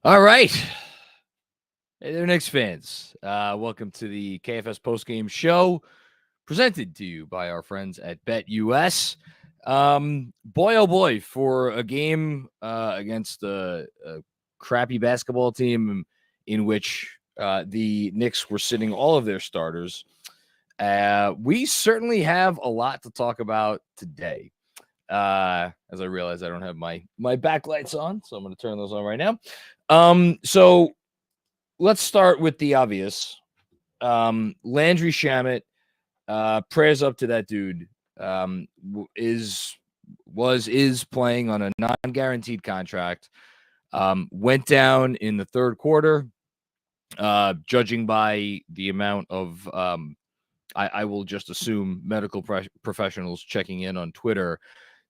All right. Hey there, Knicks fans. Welcome to the KFS Postgame show presented to you by our friends at BetUS. Boy, oh boy, for a game against a crappy basketball team in which the Knicks were sitting all of their starters, we certainly have a lot to talk about today. As I realize I don't have my backlights on, so I'm going to turn those on right now. So let's start with the obvious. Landry Shamet, prayers up to that dude. Is playing on a non-guaranteed contract. Went down in the third quarter. Judging by the amount of I will just assume medical professionals checking in on Twitter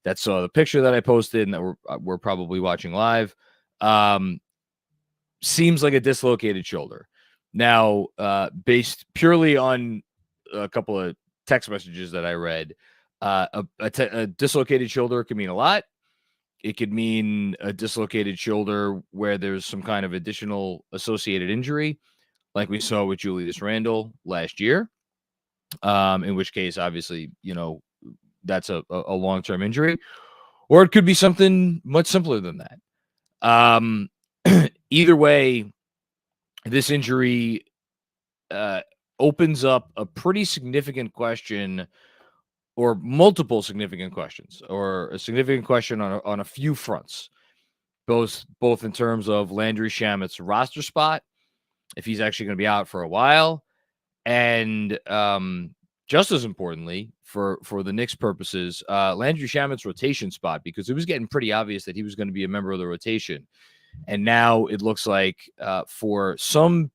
that saw the picture that I posted and that we're probably watching live. Seems like a dislocated shoulder. Now, based purely on a couple of text messages that I read, a dislocated shoulder could mean a lot. It could mean a dislocated shoulder where there's some kind of additional associated injury, like we saw with Julius Randle last year. In which case, obviously, that's a long-term injury, or it could be something much simpler than that. Either way, this injury opens up a pretty significant question, or multiple significant questions, or a significant question on a few fronts, both in terms of Landry Shamet's roster spot, if he's actually going to be out for a while, and just as importantly for the Knicks purposes, Landry Shamet's rotation spot, because it was getting pretty obvious that he was going to be a member of the rotation. And now it looks like for some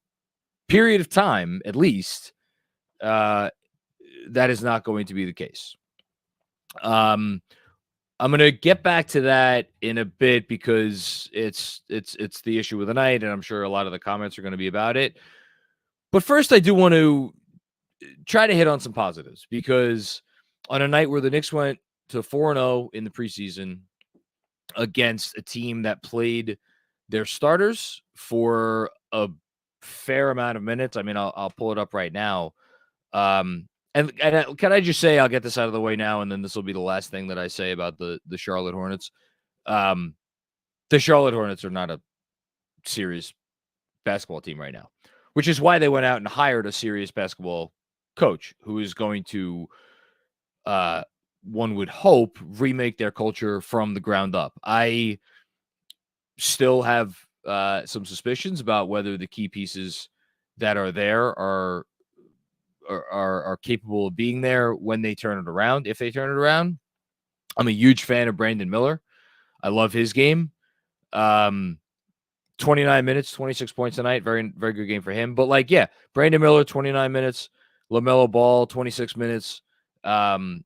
period of time, at least, that is not going to be the case. I'm going to get back to that in a bit because it's the issue of the night, and I'm sure a lot of the comments are going to be about it. But first, I do want to try to hit on some positives, because on a night where the Knicks went to 4-0 in the preseason against a team that played their starters for a fair amount of minutes. I mean, I'll pull it up right now. And can I just say, I'll get this out of the way now, and then this will be the last thing that I say about the Charlotte Hornets. The Charlotte Hornets are not a serious basketball team right now, which is why they went out and hired a serious basketball coach who is going to, one would hope, remake their culture from the ground up. I still have some suspicions about whether the key pieces that are there are capable of being there when they turn it around, if they turn it around. I'm a huge fan of Brandon Miller. I love his game. 29 minutes, 26 points tonight. Very, very good game for him. But Brandon Miller, 29 minutes. LaMelo Ball, 26 minutes. Miles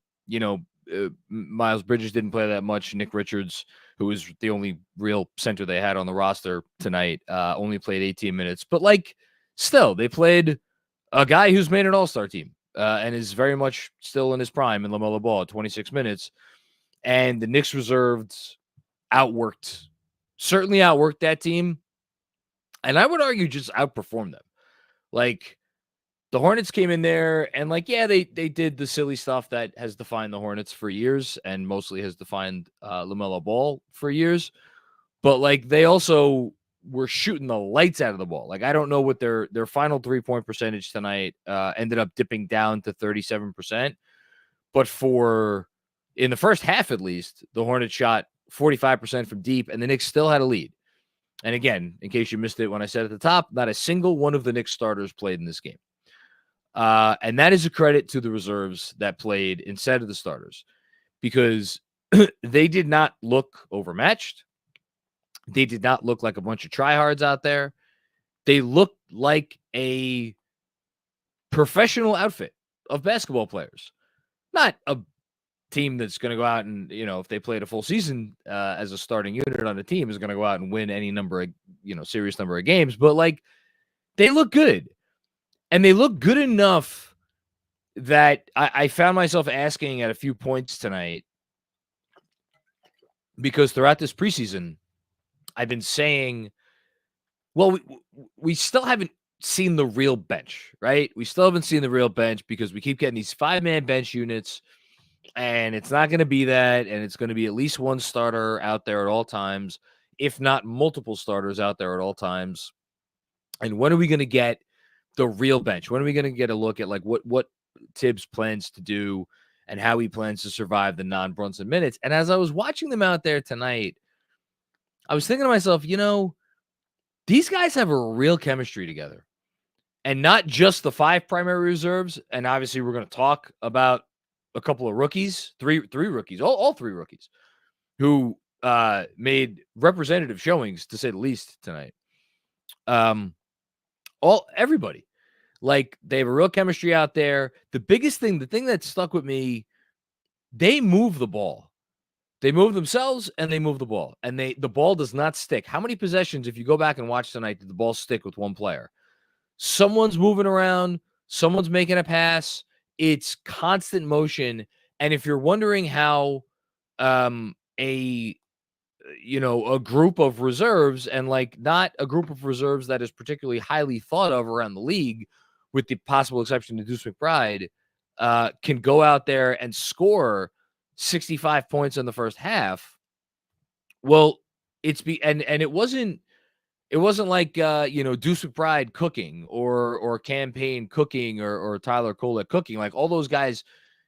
Bridges didn't play that much. Nick Richards, who was the only real center they had on the roster tonight, only played 18 minutes. But still, they played a guy who's made an all-star team and is very much still in his prime in LaMelo Ball at 26 minutes. And the Knicks reserves certainly outworked that team. And I would argue just outperformed them. The Hornets came in there and they did the silly stuff that has defined the Hornets for years and mostly has defined LaMelo Ball for years. But they also were shooting the lights out of the ball. I don't know what their final 3-point percentage tonight ended up dipping down to 37%. But in the first half, at least, the Hornets shot 45% from deep, and the Knicks still had a lead. And again, in case you missed it when I said at the top, not a single one of the Knicks starters played in this game. And that is a credit to the reserves that played instead of the starters, because they did not look overmatched. They did not look like a bunch of tryhards out there. They looked like a professional outfit of basketball players, not a team that's going to go out and, if they played a full season as a starting unit on a team, is going to go out and win any number of, serious number of games. But they look good. And they look good enough that I found myself asking at a few points tonight, because throughout this preseason, I've been saying Well, we still haven't seen the real bench, right? We still haven't seen the real bench because we keep getting these 5-man bench units, and it's not going to be that, and it's going to be at least one starter out there at all times, if not multiple starters out there at all times. And when are we going to get the real bench? When are we going to get a look at like what Thibs plans to do and how he plans to survive the non-Brunson minutes? And as I was watching them out there tonight, I was thinking to myself, these guys have a real chemistry together. And not just the 5 primary reserves. And obviously, we're going to talk about a couple of rookies, three rookies, all 3 rookies who made representative showings, to say the least, tonight. Everybody. Like, they have a real chemistry out there. The thing that stuck with me, they move the ball. They move themselves and they move the ball. And the ball does not stick. How many possessions, if you go back and watch tonight, did the ball stick with one player? Someone's moving around. Someone's making a pass. It's constant motion. And if you're wondering how a group of reserves, and like not a group of reserves that is particularly highly thought of around the league, with the possible exception of Deuce McBride, can go out there and score 65 points in the first half. Well, and it wasn't like Deuce McBride cooking or Campaign cooking or Tyler Kolek cooking. Like, all those guys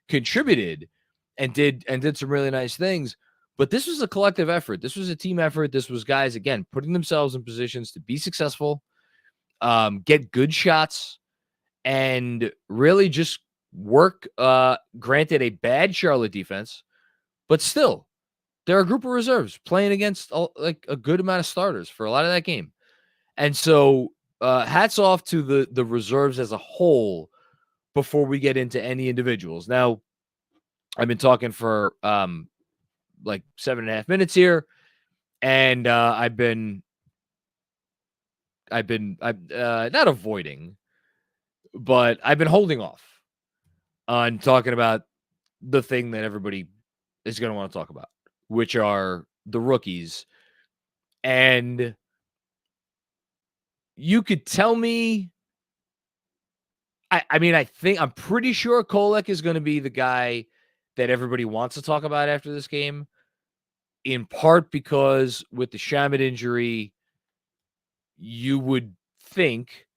contributed and did some really nice things. But this was a collective effort. This was a team effort. This was guys, again, putting themselves in positions to be successful, get good shots, and really just work. Granted, a bad Charlotte defense, but still, they're a group of reserves playing against a good amount of starters for a lot of that game. And so hats off to the reserves as a whole before we get into any individuals. Now, I've been talking for like 7.5 minutes here, and I've been not avoiding, but I've been holding off on talking about the thing that everybody is going to want to talk about, which are the rookies. And you could tell me, I'm pretty sure Kolek is going to be the guy that everybody wants to talk about after this game, in part because with the Shamet injury, you would think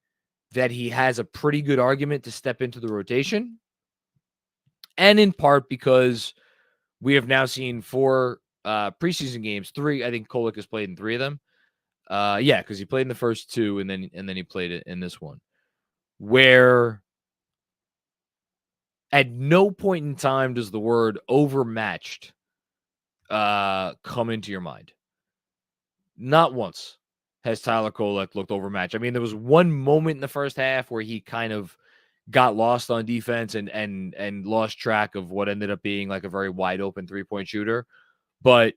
that he has a pretty good argument to step into the rotation, and in part because we have now seen 4 preseason games. 3, I think Kolek has played in 3 of them. Because he played in the first 2, and then he played it in this one, where at no point in time does the word overmatched come into your mind. Not once has Tyler Kolek looked overmatched. I mean, there was one moment in the first half where he kind of got lost on defense and lost track of what ended up being like a very wide open 3-point shooter. But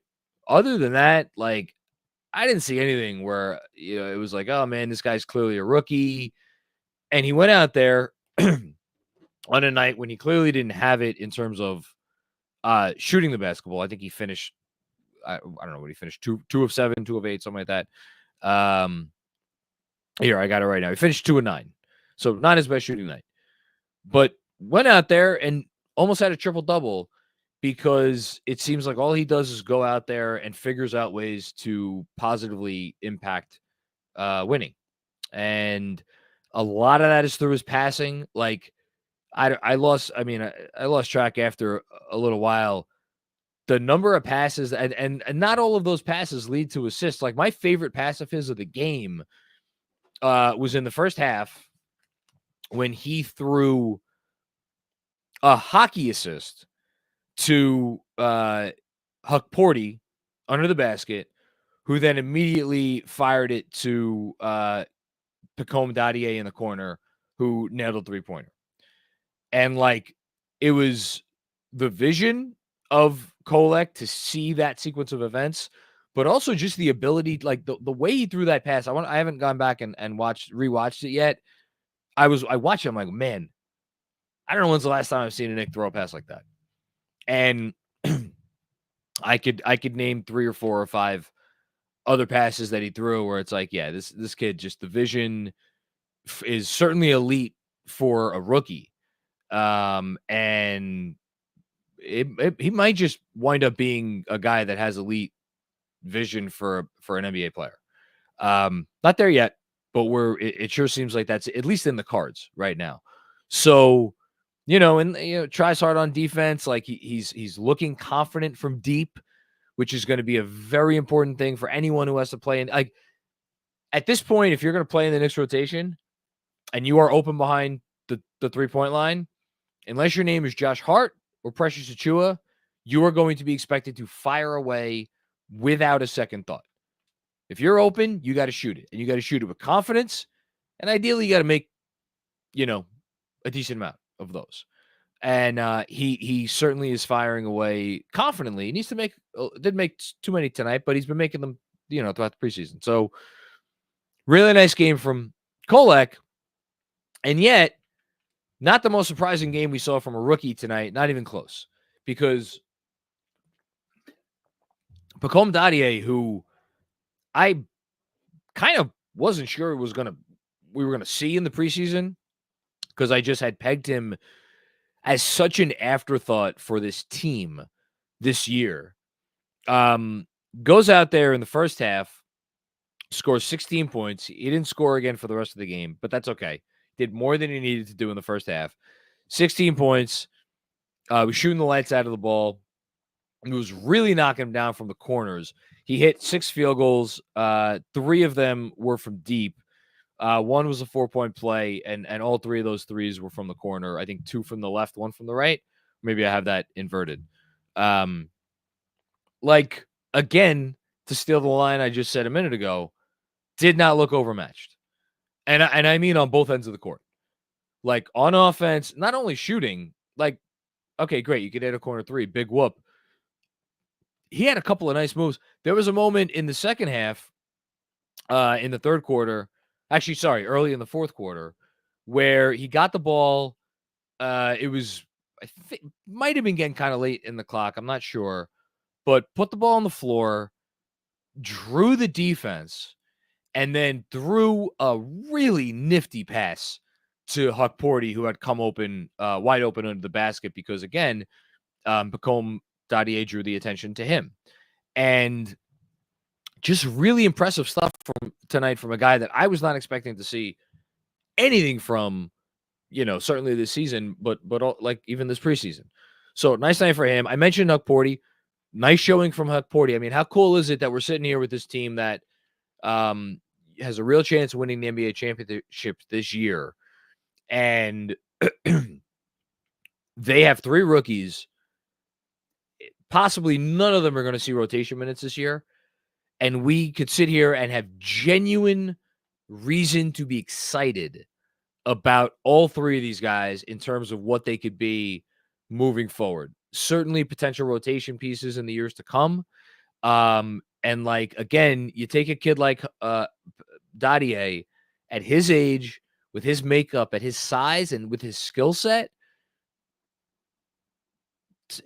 other than that, like, I didn't see anything where it was like, oh man, this guy's clearly a rookie. And he went out there on a night when he clearly didn't have it in terms of shooting the basketball. I think he finished, I don't know what he finished, 2 of 7, 2 of 8, something like that. Here, I got it right now. He finished 2 of 9. So not his best shooting night. But went out there and almost had a triple-double, because it seems like all he does is go out there and figures out ways to positively impact winning. And a lot of that is through his passing. Like, I lost track after a little while. The number of passes, and not all of those passes lead to assists. Like, my favorite pass of his of the game was in the first half when he threw a hockey assist to Huck Porty under the basket, who then immediately fired it to Pacome Dadier in the corner, who nailed a 3-pointer. And like, it was the vision of Kolek to see that sequence of events, but also just the ability, like the way he threw that pass. I haven't gone back and rewatched it yet. I watched it. I'm like, man, I don't know when's the last time I've seen a Knick throw a pass like that. And I could name 3 or 4 or 5 other passes that he threw where it's like, yeah, this kid, just the vision is certainly elite for a rookie. And he might just wind up being a guy that has elite vision for an NBA player. Not there yet, but it sure seems like that's at least in the cards right now. So, tries hard on defense. Like he's looking confident from deep, which is going to be a very important thing for anyone who has to play in. Like at this point, if you're going to play in the Knicks rotation and you are open behind the 3-point line, unless your name is Josh Hart or Precious Achiuwa, you are going to be expected to fire away without a second thought. If you're open, you got to shoot it, and you got to shoot it with confidence, and ideally you got to make, a decent amount of those. And he certainly is firing away confidently. He needs to didn't make too many tonight, but he's been making them, throughout the preseason. So really nice game from Kolek, and yet not the most surprising game we saw from a rookie tonight. Not even close, because Pacome Dadier, who I kind of wasn't sure we were gonna see in the preseason, because I just had pegged him as such an afterthought for this team this year. Goes out there in the first half, scores 16 points. He didn't score again for the rest of the game, but that's okay. Did more than he needed to do in the first half. 16 points. Was shooting the lights out of the ball. He was really knocking him down from the corners. He hit 6 field goals. 3 of them were from deep. One was a 4-point play, and all 3 of those threes were from the corner. I think 2 from the left, 1 from the right. Maybe I have that inverted. Again, to steal the line I just said a minute ago, did not look overmatched. And I mean on both ends of the court. Like on offense, not only shooting, like, okay, great, you could hit a corner 3, big whoop. He had a couple of nice moves. There was a moment in the second half, in the third quarter, early in the fourth quarter, where he got the ball. It was, I think, might have been getting kind of late in the clock. I'm not sure, but put the ball on the floor, drew the defense, and then threw a really nifty pass to Huck Porty, who had come open, wide open under the basket, because again, Pacome Dadier drew the attention to him. And just really impressive stuff from tonight from a guy that I was not expecting to see anything from, certainly this season, but like even this preseason. So nice night for him. I mentioned Huck Porty. Nice showing from Huck Porty. I mean, how cool is it that we're sitting here with this team that has a real chance of winning the NBA championship this year, and they have 3 rookies. Possibly none of them are going to see rotation minutes this year. And we could sit here and have genuine reason to be excited about all 3 of these guys in terms of what they could be moving forward. Certainly potential rotation pieces in the years to come. And again, you take a kid like Dadier at his age, with his makeup, at his size, and with his skill set.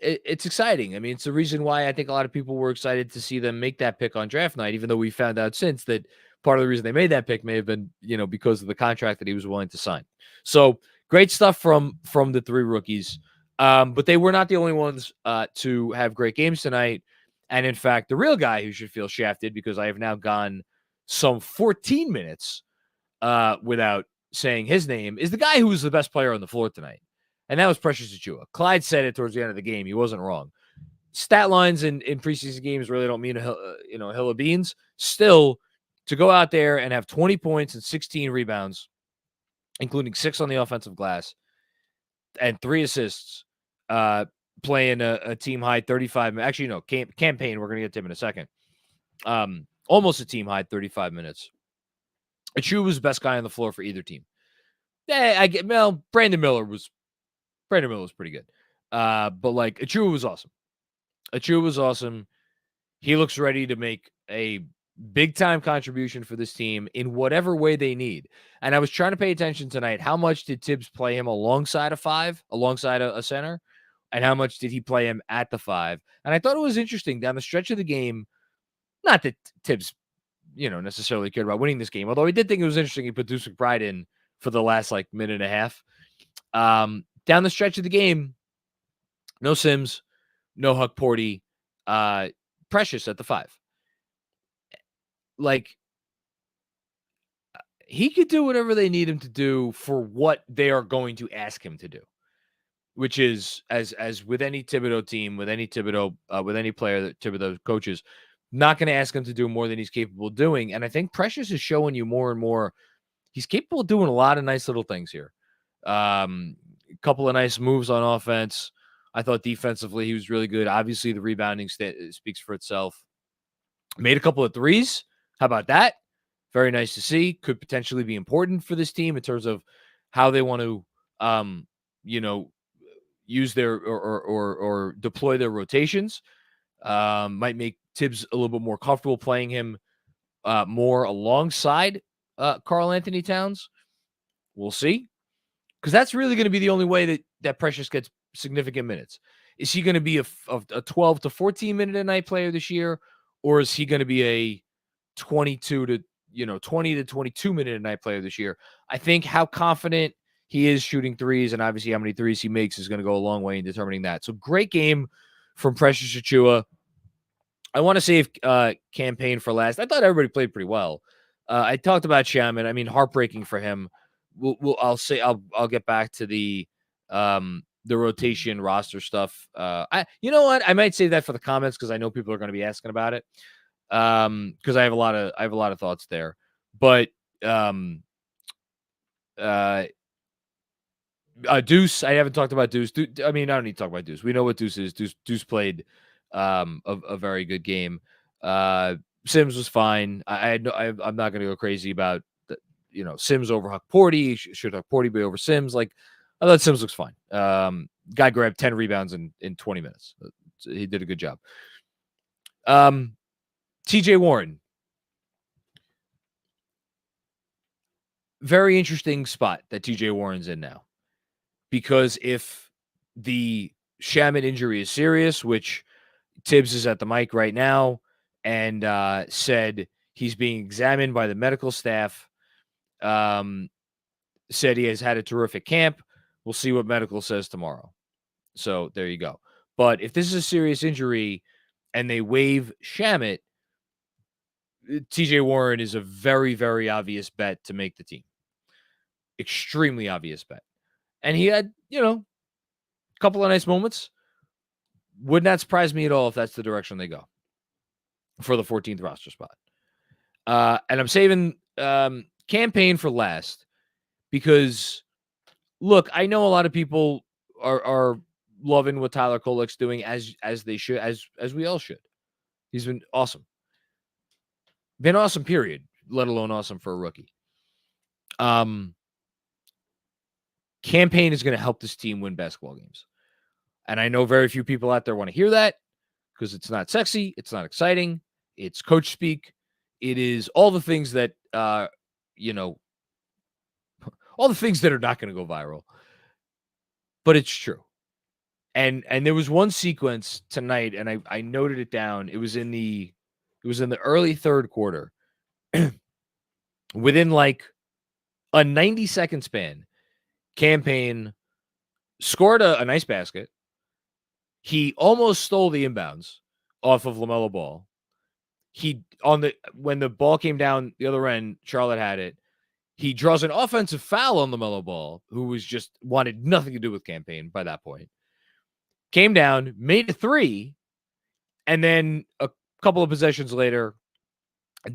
It's exciting. I mean, it's the reason why I think a lot of people were excited to see them make that pick on draft night, even though we found out since that part of the reason they made that pick may have been, because of the contract that he was willing to sign. So great stuff from the 3 rookies. But they were not the only ones to have great games tonight. And in fact, the real guy who should feel shafted, because I have now gone some 14 minutes without saying his name, is the guy who was the best player on the floor tonight. And that was Precious Achiuwa. Clyde said it towards the end of the game. He wasn't wrong. Stat lines in preseason games really don't mean a hill of beans. Still, to go out there and have 20 points and 16 rebounds, including 6 on the offensive glass, and 3 assists, playing a team high 35. Actually, no, campaign. We're going to get to him in a second. Almost a team high 35 minutes. Achiuwa was the best guy on the floor for either team. Yeah, Brandon Miller was pretty good. But Achiuwa was awesome. Achiuwa was awesome. He looks ready to make a big-time contribution for this team in whatever way they need. And I was trying to pay attention tonight. How much did Thibs play him alongside a 5, alongside a center? And how much did he play him at the 5? And I thought it was interesting down the stretch of the game. Not that Thibs necessarily cared about winning this game. Although I did think it was interesting he put Deuce McBride in for the last minute and a half. Down the stretch of the game, no Sims, no Huck Porty, Precious at the 5. He could do whatever they need him to do for what they are going to ask him to do, which is as with any Thibodeau team, with any player that Thibodeau coaches, not going to ask him to do more than he's capable of doing. And I think Precious is showing you more and more he's capable of doing a lot of nice little things here. A couple of nice moves on offense. I thought defensively he was really good. Obviously, the rebounding speaks for itself. Made a couple of threes. How about that? Very nice to see. Could potentially be important for this team in terms of how they want to, use their or deploy their rotations. Might make Thibs a little bit more comfortable playing him more alongside Karl Anthony Towns. We'll see. Because that's really going to be the only way that Precious gets significant minutes. Is he going to be a 12 to 14 minute a night player this year? Or is he going to be a 20 to 22 minute a night player this year? I think how confident he is shooting threes and obviously how many threes he makes is going to go a long way in determining that. So great game from Precious Achiuwa. I want to save campaign for last. I thought everybody played pretty well. I talked about Shaman. I mean, heartbreaking for him. I'll get back to the rotation roster stuff. You know what? I might save that for the comments because I know people are going to be asking about it. Because I have a lot of thoughts there. But Deuce, I haven't talked about Deuce. I mean, I don't need to talk about Deuce. We know what Deuce is. Deuce played a very good game. Sims was fine. I'm not going to go crazy about Sims over Huck Porty. Should Huck Porty be over Sims? I thought Sims looks fine. Guy grabbed 10 rebounds in 20 minutes. He did a good job. TJ Warren. Very interesting spot that TJ Warren's in now. Because if the Shaman injury is serious, which Thibs is at the mic right now and said he's being examined by the medical staff, said he has had a terrific camp. We'll see what medical says tomorrow. So there you go. But if this is a serious injury and they waive Shamet, TJ Warren is a very, very obvious bet to make the team. Extremely obvious bet. And he had, a couple of nice moments. Would not surprise me at all if that's the direction they go for the 14th roster spot. And I'm saving campaign for last because, look, I know a lot of people are loving what Tyler Kolek's doing as they should, as we all should. He's been awesome. Been awesome, period, let alone awesome for a rookie. Campaign is going to help this team win basketball games. And I know very few people out there want to hear that because it's not sexy. It's not exciting. It's coach speak. It is all the things that, all the things that are not going to go viral. But it's true. And there was one sequence tonight, and I noted it down. It was in the early third quarter. Within a 90-second span, Campaign scored a nice basket. He almost stole the inbounds off of LaMelo Ball. When the ball came down the other end, Charlotte had it. He draws an offensive foul on LaMelo Ball, who was just wanted nothing to do with Campaign by that point. Came down, made a three, and then a couple of possessions later,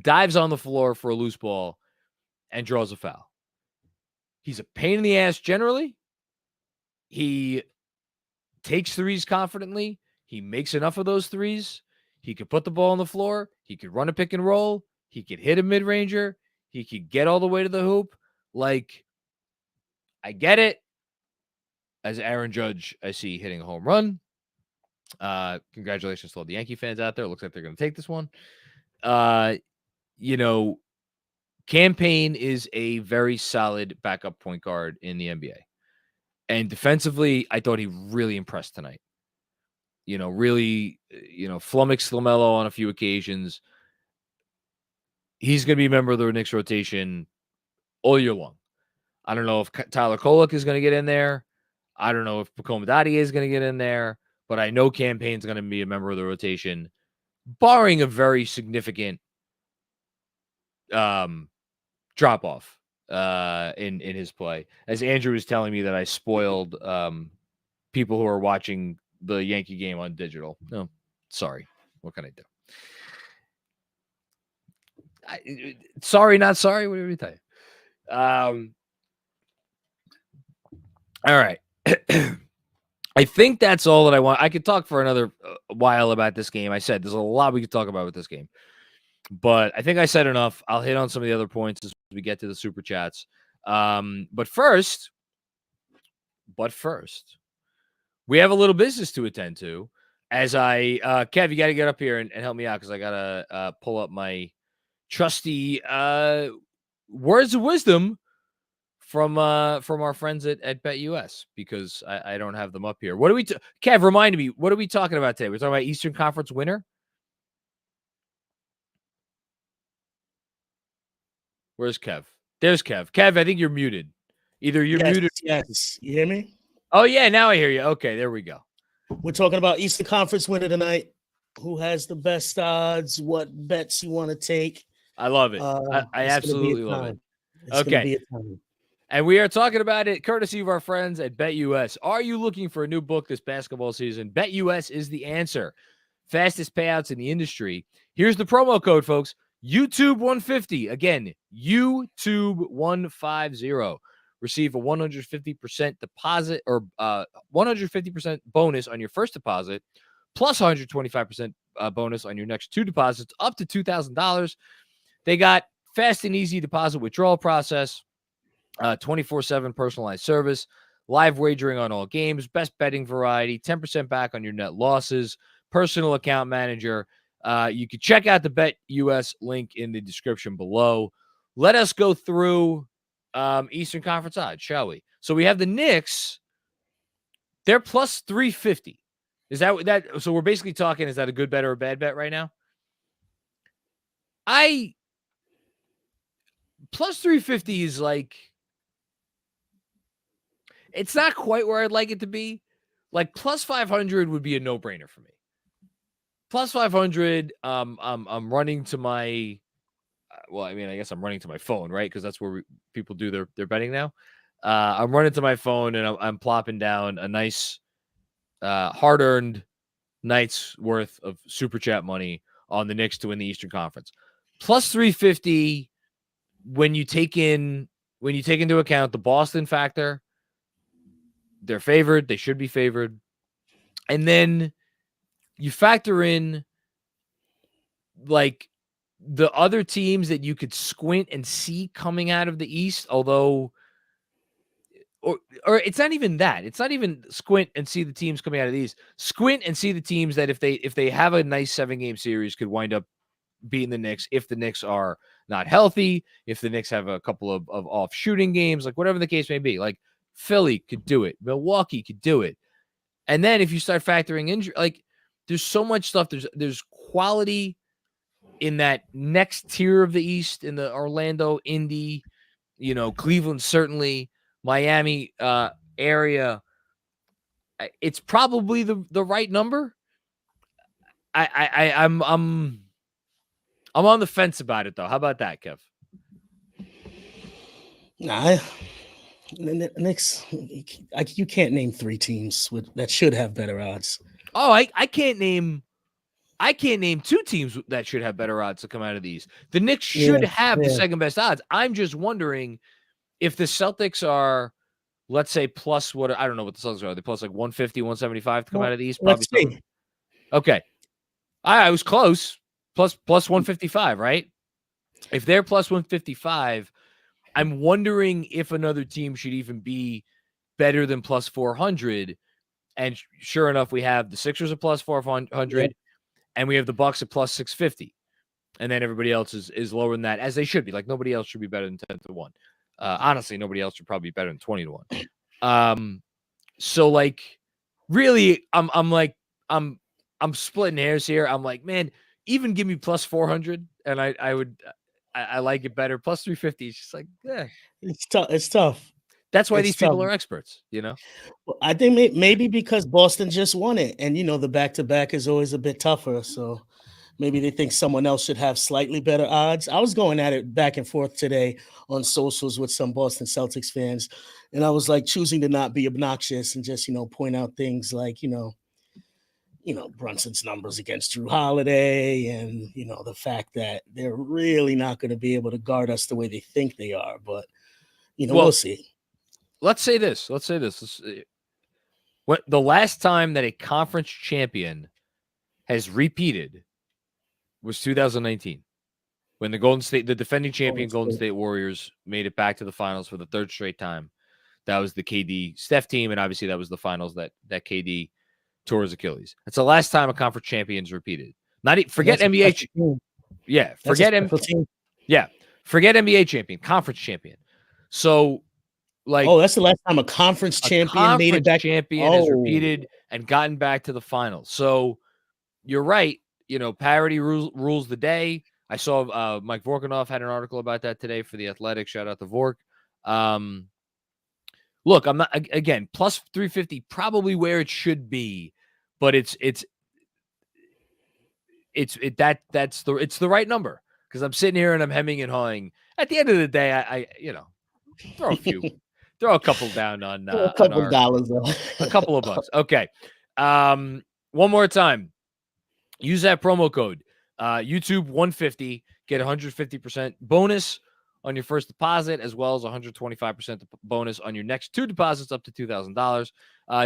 dives on the floor for a loose ball and draws a foul. He's a pain in the ass generally. He takes threes confidently. He makes enough of those threes. He could put the ball on the floor. He could run a pick and roll. He could hit a mid-ranger. He could get all the way to the hoop. I get it. As Aaron Judge, I see hitting a home run. Congratulations to all the Yankee fans out there. Looks like they're going to take this one. Campaign is a very solid backup point guard in the NBA. And defensively, I thought he really impressed tonight. Really, flummoxed LaMelo on a few occasions. he's going to be a member of the Knicks rotation all year long. I don't know if Tyler Kolek is going to get in there. I don't know if Pacoma Dottie is going to get in there, but I know Cam Payne's going to be a member of the rotation, barring a very significant drop off in his play. As Andrew was telling me that I spoiled people who are watching the Yankee game on digital. No, sorry. What can I do? Sorry, not sorry. What did we tell you? All right. I think that's all that I want. I could talk for another while about this game. I said there's a lot we could talk about with this game, but I think I said enough. I'll hit on some of the other points as we get to the super chats. But first, we have a little business to attend to. As Kev, you got to get up here and help me out because I got to pull up my trusty words of wisdom from our friends at BetUS because I don't have them up here. What do we Kev, remind me, what are we talking about today? We're talking about Eastern Conference winner? Where's Kev? There's Kev. Kev, I think you're muted. Either you're muted. Yes. You hear me? Oh, yeah, now I hear you. Okay, there we go. We're talking about Eastern Conference winner tonight. Who has the best odds? What bets you want to take? I love it. I absolutely love it. Okay. And we are talking about it courtesy of our friends at BetUS. Are you looking for a new book this basketball season? BetUS is the answer. Fastest payouts in the industry. Here's the promo code, folks. YouTube 150. Again, YouTube 150. Receive a 150% deposit or 150% bonus on your first deposit, plus 125% bonus on your next two deposits, up to $2,000. They got fast and easy deposit withdrawal process, 24/7 personalized service, live wagering on all games, best betting variety, 10% back on your net losses, personal account manager. You can check out the BetUS link in the description below. Let us go through Eastern Conference odds, shall we? So we have the Knicks. They're plus 350. Is that so we're basically talking, is that a good bet or a bad bet right now? Plus 350 is like, it's not quite where I'd like it to be. Like plus 500 would be a no-brainer for me. Plus 500, I'm running to my, well, I mean, I guess I'm running to my phone, right? Because that's where people do their betting now. I'm running to my phone and I'm plopping down a nice, hard-earned night's worth of super chat money on the Knicks to win the Eastern Conference. Plus 350 when you take into account the Boston factor. They're favored. They should be favored. And then you factor in like the other teams that you could squint and see coming out of the East, although or it's not even that. It's not even squint and see the teams coming out of these. Squint and see the teams that if they have a nice 7-game series could wind up beating the Knicks if the Knicks are not healthy, if the Knicks have a couple of off shooting games, like whatever the case may be. Like Philly could do it. Milwaukee could do it. And then if you start factoring injury, like there's so much stuff. There's quality in that next tier of the East, in the Orlando, Indy, Cleveland, certainly Miami area. It's probably the right number. I'm on the fence about it though. How about that, Kev? Nah, Knicks. You can't name 3 teams that should have better odds. Oh, I can't name 2 teams that should have better odds to come out of these. The Knicks should have the second best odds. I'm just wondering if the Celtics are, let's say, plus what, I don't know what the Celtics are. They plus like 150, 175 to come out of these. Probably. Let's see. Okay. I was close. Plus 155, right? If they're plus 155, I'm wondering if another team should even be better than plus 400. And sure enough, we have the Sixers at plus 400, and we have the Bucks at plus 650. And then everybody else is lower than that, as they should be. Like nobody else should be better than 10-1. Honestly, nobody else should probably be better than 20-1. So like, really, I'm splitting hairs here. I'm like, man, even give me plus 400, and I would. I like it better. Plus 350. It's just like, yeah. It's tough. It's tough. That's why It's these tough. people are experts, you know? Well, I think maybe because Boston just won it, and the back-to-back is always a bit tougher. So maybe they think someone else should have slightly better odds. I was going at it back and forth today on socials with some Boston Celtics fans, and I was like choosing to not be obnoxious and just point out things like Brunson's numbers against Drew Holiday, and the fact that they're really not going to be able to guard us the way they think they are. But we'll see. Let's say this. What the last time that a conference champion has repeated was 2019, when the defending champion Golden State Warriors made it back to the finals for the third straight time. That was the KD Steph team, and obviously that was the finals that KD tore his Achilles. That's the last time a conference champion's repeated. Forget NBA. Yeah, forget NBA champion, conference champion. So, that's the last time a conference champion made it back. Champion has repeated and gotten back to the finals. So you're right. Parity rules the day. I saw Mike Vorkunov had an article about that today for The Athletic. Shout out to Vork. Look, I'm not, again, plus 350, probably where it should be, but it's the right number, because I'm sitting here and I'm hemming and hawing. At the end of the day, I throw a couple down on a couple dollars, a couple of bucks. Okay. One more time. Use that promo code YouTube 150, get 150% bonus on your first deposit, as well as 125% bonus on your next 2 deposits up to $2,000.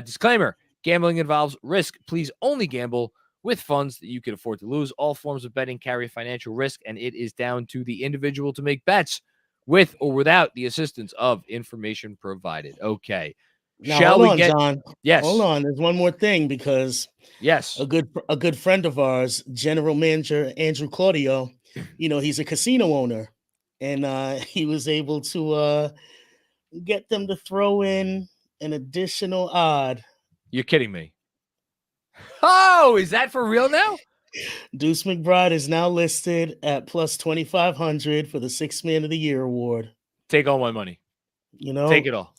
Disclaimer: gambling involves risk. Please only gamble with funds that you can afford to lose. All forms of betting carry financial risk, and it is down to the individual to make bets with or without the assistance of information provided. Okay. Now, John? Yes. Hold on. There's one more thing, because yes, a good friend of ours, General Manager Andrew Claudio, he's a casino owner, and he was able to get them to throw in an additional odd. You're kidding me. Oh, is that for real now? Deuce McBride is now listed at plus 2,500 for the Sixth Man of the Year award. Take all my money. Take it all.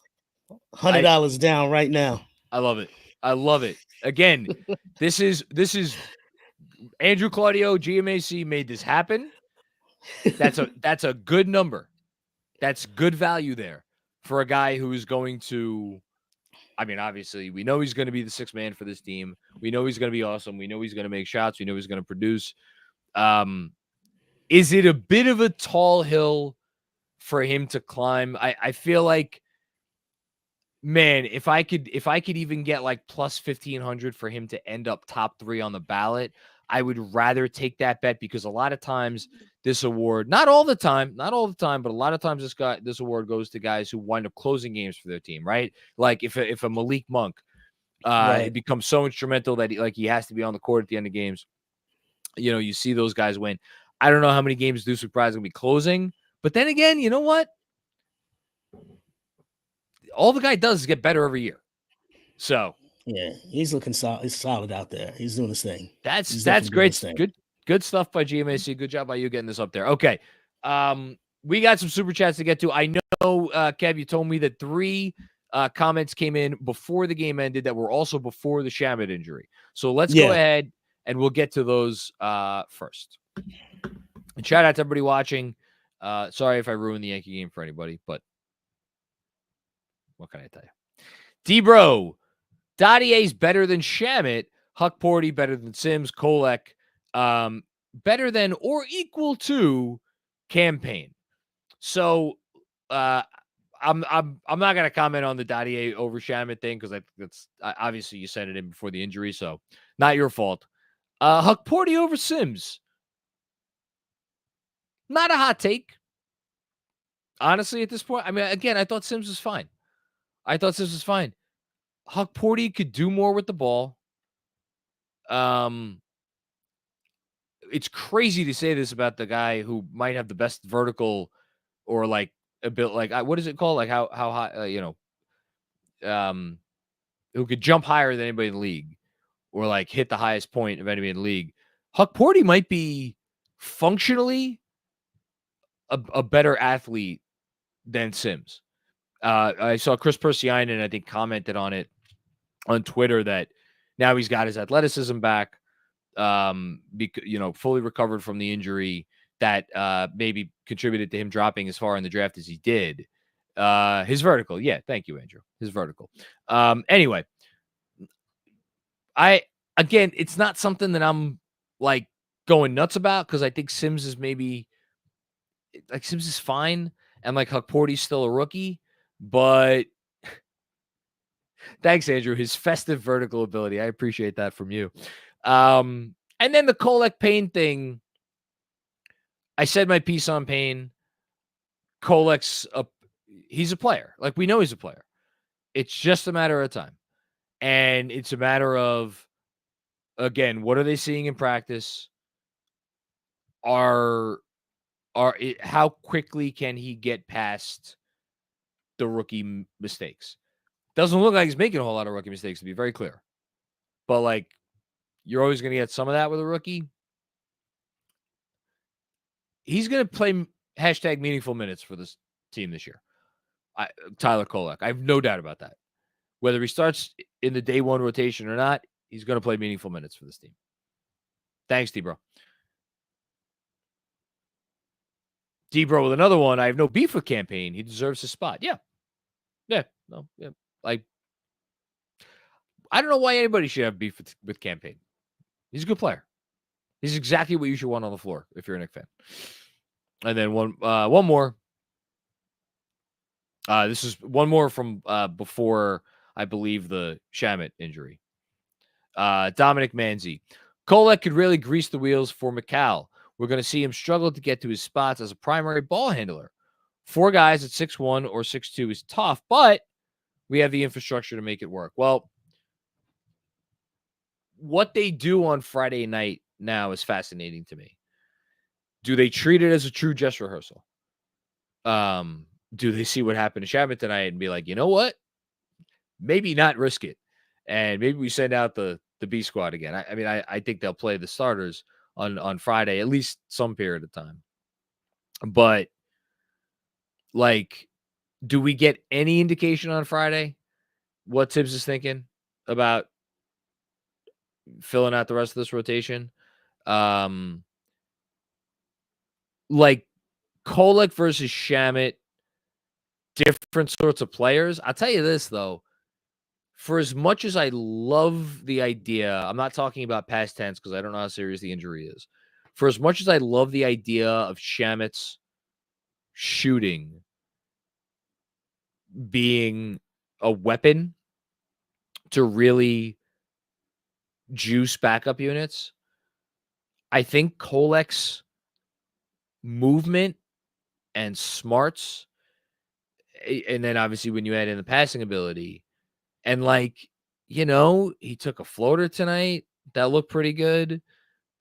$100 down right now. I love it. Again, this is Andrew Claudio, GMAC made this happen. That's a good number. That's good value there for a guy who is going to, obviously we know he's going to be the sixth man for this team. We know he's going to be awesome. We know he's going to make shots. We know he's going to produce. Is it a bit of a tall hill for him to climb? I feel like, man, if I could even get like plus 1,500 for him to end up top 3 on the ballot, I would rather take that bet, because a lot of times this award, not all the time, but a lot of times this award goes to guys who wind up closing games for their team, right? Like if a Malik Monk, it becomes so instrumental that he has to be on the court at the end of games. You see those guys win. I don't know how many games Deuce McBride's going to be closing, but then again, you know what? All the guy does is get better every year. So yeah, he's looking solid. He's solid out there. He's doing his thing. That's great. Good stuff by GMAC. Good job by you getting this up there. Okay. We got some super chats to get to. I know, Kev, you told me that 3 comments came in before the game ended that were also before the Shamet injury. So let's go ahead and we'll get to those first. And shout out to everybody watching. Sorry if I ruined the Yankee game for anybody, but what can I tell you? D-Bro, Dottier's better than Shamet. Huck Porty better than Sims. Kolek better than or equal to Campaign. So I'm not gonna comment on the Dottier over Shamet thing, because that's obviously you sent it in before the injury, so not your fault. Huck Porty over Sims. Not a hot take. Honestly, at this point, again, I thought Sims was fine. Huck Porty could do more with the ball. It's crazy to say this about the guy who might have the best vertical, or like a bit like, what is it called? Like how high, who could jump higher than anybody in the league, or like hit the highest point of anybody in the league. Huck Porty might be functionally a better athlete than Sims. I saw Chris Persianen, I think, commented on it on Twitter that now he's got his athleticism back, fully recovered from the injury that maybe contributed to him dropping as far in the draft as he did. His vertical. Yeah, thank you, Andrew. His vertical. Anyway, again, it's not something that I'm like going nuts about because I think Sims is Sims is fine and like Huckporty's still a rookie, but thanks, Andrew. His festive vertical ability. I appreciate that from you. And then the Kolek Payne thing. I said my piece on Payne. Kolek's he's a player. Like, we know he's a player. It's just a matter of time. And it's a matter of, again, what are they seeing in practice? How quickly can he get past the rookie mistakes? Doesn't look like he's making a whole lot of rookie mistakes, to be very clear. But, like, you're always going to get some of that with a rookie. He's going to play hashtag meaningful minutes for this team this year. Tyler Kolek. I have no doubt about that. Whether he starts in the day one rotation or not, he's going to play meaningful minutes for this team. Thanks, D-Bro. D-Bro with another one. I have no beef with Cam Payne. He deserves his spot. Yeah. Like, I don't know why anybody should have beef with Cam Payne. He's a good player. He's exactly what you should want on the floor if you're a Knicks fan. And then one more. This is one more from before, I believe, the Shamet injury. Dominic Manzi. Kolek could really grease the wheels for McCall. We're going to see him struggle to get to his spots as a primary ball handler. 4 guys at 6'1" or 6'2" is tough, but we have the infrastructure to make it work. Well, what they do on Friday night now is fascinating to me. Do they treat it as a true dress rehearsal? Do they see what happened to Shamet tonight and be like, you know what? Maybe not risk it. And maybe we send out the B squad again. I think they'll play the starters on Friday, at least some period of time. But, like, do we get any indication on Friday what Thibs is thinking about filling out the rest of this rotation? Like, Kolek versus Shamet, different sorts of players. I'll tell you this, though. For as much as I love the idea, I'm not talking about past tense because I don't know how serious the injury is. For as much as I love the idea of Shamet's shooting being a weapon to really juice backup units, I think Kolek's movement and smarts, and then obviously when you add in the passing ability, and like, he took a floater tonight that looked pretty good.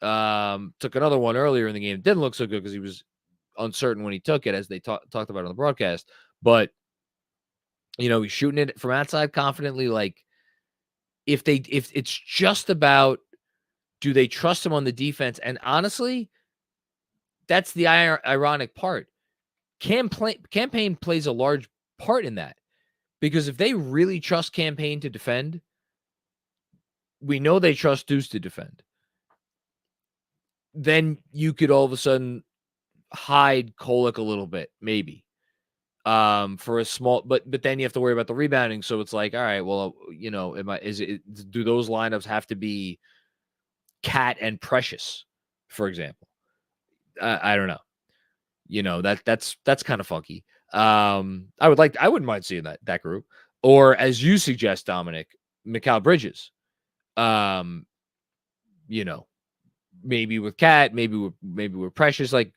Took another one earlier in the game. Didn't look so good because he was uncertain when he took it, as they talked about on the broadcast. But, he's shooting it from outside confidently. Like, if it's just about, do they trust him on the defense? And honestly, that's the ironic part. Cam Payne plays a large part in that. Because if they really trust Cam Payne to defend, we know they trust Deuce to defend. Then you could all of a sudden hide Kolek a little bit, maybe. For a small, but then you have to worry about the rebounding. So it's like, all right, well, do those lineups have to be Cat and Precious, for example? I don't know. That's kind of funky. I wouldn't mind seeing that group. Or, as you suggest, Dominic, Mikal Bridges. Maybe with Cat, maybe with Precious, like,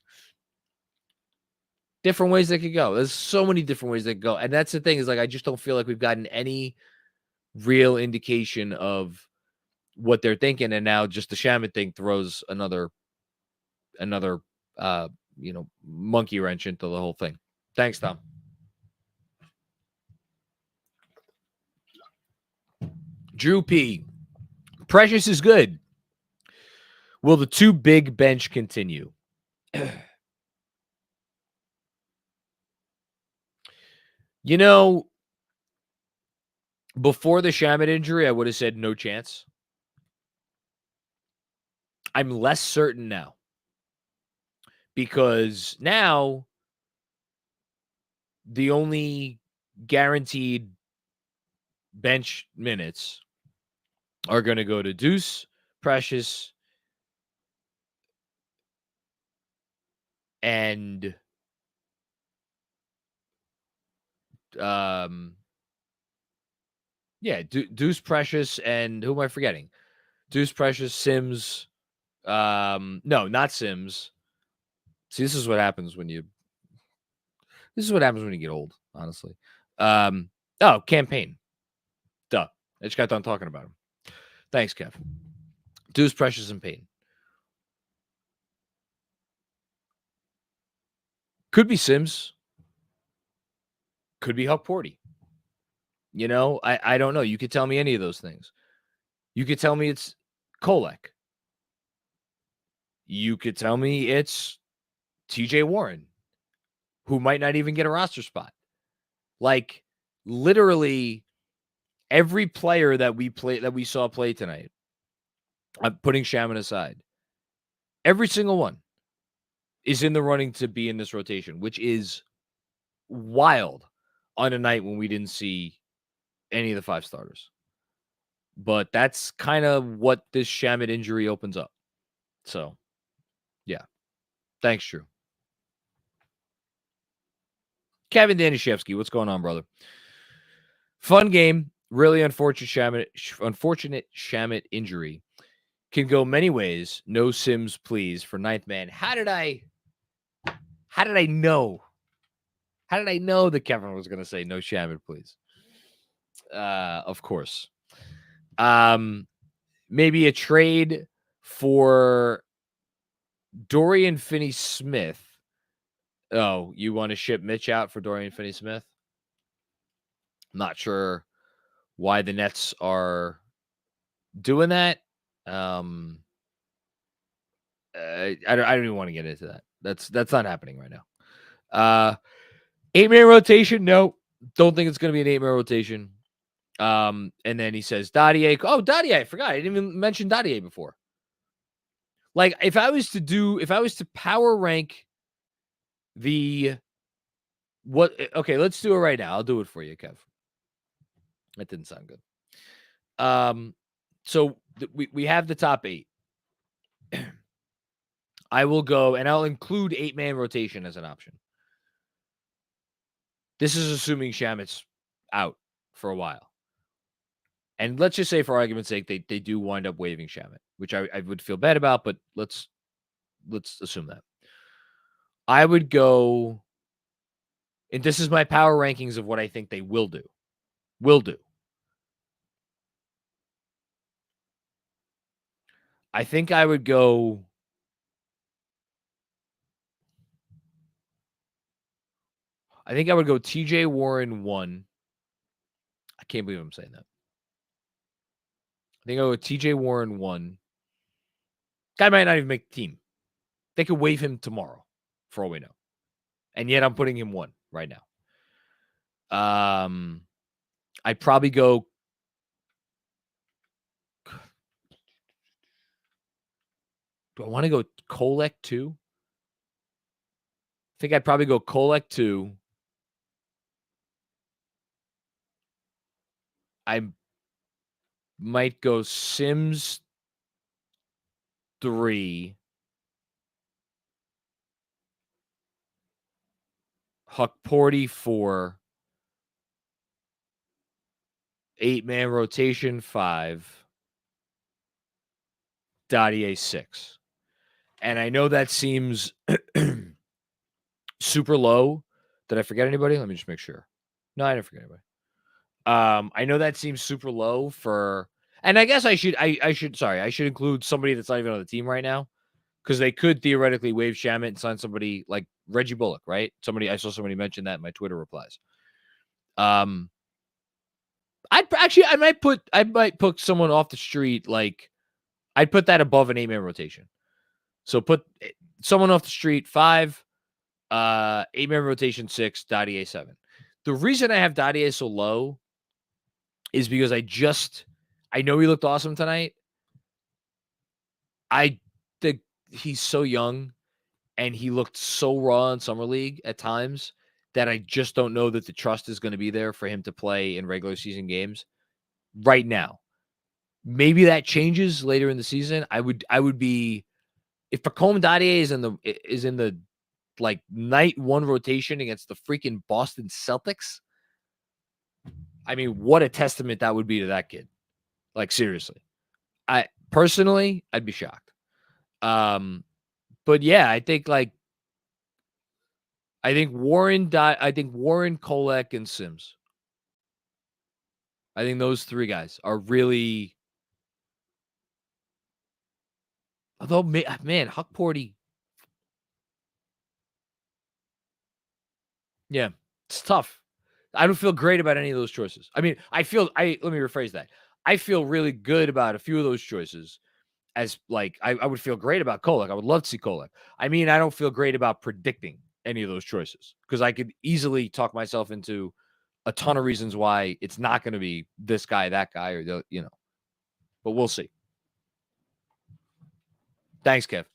different ways they could go. There's so many different ways they could go. And that's the thing, is like, I just don't feel like we've gotten any real indication of what they're thinking. And now just the Shamet thing throws another monkey wrench into the whole thing. Thanks, Tom. Drew P. Precious is good. Will the 2 big bench continue? You know, before the Shamet injury, I would have said no chance. I'm less certain now. Because now the only guaranteed bench minutes are going to go to Deuce, Precious, and Deuce, Precious, and who am I forgetting? Deuce, Precious, Sims. No, not Sims. See, this is what happens when you get old, honestly. Campaign. Duh. I just got done talking about him. Thanks, Kev. Deuce, Precious, and Payne. Could be Sims. Could be Huck Porty. You know, I don't know. You could tell me any of those things. You could tell me it's Kolek. You could tell me it's TJ Warren, who might not even get a roster spot. Like, literally every player that we saw play tonight, I'm putting Shaman aside, every single one is in the running to be in this rotation, which is wild on a night when we didn't see any of the 5 starters. But that's kind of what this Shamet injury opens up. So, yeah. Thanks, Drew. Kevin Danishevsky, what's going on, brother? Fun game. Really unfortunate Shamet injury. Can go many ways. No Sims, please, for 9th man. How did I know? How did I know that Kevin was going to say no Shamet, please? Of course. Maybe a trade for Dorian Finney-Smith. Oh, you want to ship Mitch out for Dorian Finney-Smith? I'm not sure why the Nets are doing that. I don't even want to get into that. That's not happening right now. 8-man rotation? No, don't think it's going to be an 8-man rotation. And then he says Dadier. Oh, Dadier, I forgot. I didn't even mention Dadier before. Like, if I was to power rank okay, let's do it right now. I'll do it for you, Kev. That didn't sound good. So we have the top 8. I will go, and I'll include 8-man rotation as an option. This is assuming Shamet's out for a while. And let's just say, for argument's sake, they do wind up waiving Shamet, which I would feel bad about, but let's assume that. I would go, and this is my power rankings of what I think they will do. I think I would go TJ Warren 1. I can't believe I'm saying that. I think I'll go TJ Warren 1. Guy might not even make the team. They could waive him tomorrow, for all we know. And yet I'm putting him 1 right now. I'd probably go. Do I want to go Kolek 2? I think I'd probably go Kolek 2. I might go Sims 3. Huck Porty 4. 8-man rotation 5. Dadier 6. And I know that seems super low. Did I forget anybody? Let me just make sure. No, I didn't forget anybody. I know that seems super low for, and I guess I should include somebody that's not even on the team right now, because they could theoretically waive Shamet and sign somebody like Reggie Bullock, right? I saw somebody mention that in my Twitter replies. I might put someone off the street, like I'd put that above an 8-man rotation. So put someone off the street 5, 8-man rotation 6, Dadier 7. The reason I have Dadier so low is because I know he looked awesome tonight. I think he's so young and he looked so raw in Summer League at times that I just don't know that the trust is going to be there for him to play in regular season games right now. Maybe that changes later in the season. I would be, if Pacome Dadier is in the like night one rotation against the freaking Boston Celtics. I mean, what a testament that would be to that kid. Like, seriously. I'd be shocked. But yeah, I think Warren, Kolek, and Sims. I think those three guys are really. Although, man, Huck Porty. Yeah, it's tough. I don't feel great about any of those choices. I mean, let me rephrase that. I feel really good about a few of those choices. As like, I would feel great about Kolek. I would love to see Kolek. I mean, I don't feel great about predicting any of those choices because I could easily talk myself into a ton of reasons why it's not going to be this guy, that guy, or but we'll see. Thanks, Kev.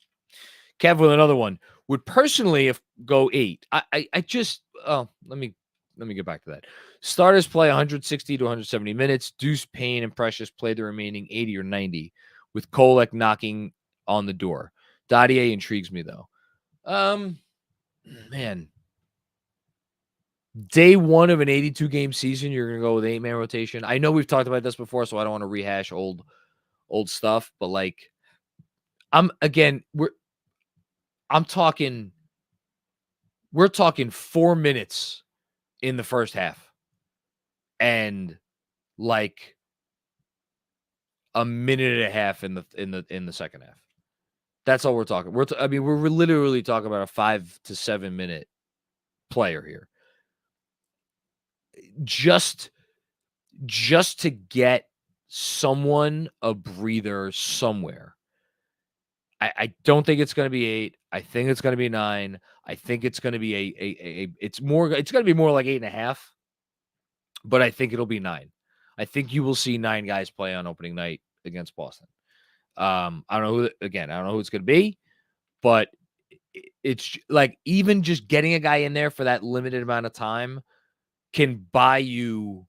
Kev with another one. Would personally go 8. I just let me get back to that. Starters play 160 to 170 minutes. Deuce, Payne, and Precious play the remaining 80 or 90, with Kolek knocking on the door. Dadier intrigues me though. Man. Day one of an 82-game season, you're gonna go with 8-man rotation. I know we've talked about this before, so I don't want to rehash old stuff, but like we're talking 4 minutes in the first half and like a minute and a half in the second half. That's all we're talking. We're literally talking about a 5 to 7 minute player here. Just to get someone a breather somewhere. I don't think it's going to be 8. I think it's going to be 9. I think it's going to be it's going to be more like 8.5. But I think it'll be 9. I think you will see 9 guys play on opening night against Boston. I don't know who it's going to be, but it's like even just getting a guy in there for that limited amount of time can buy you.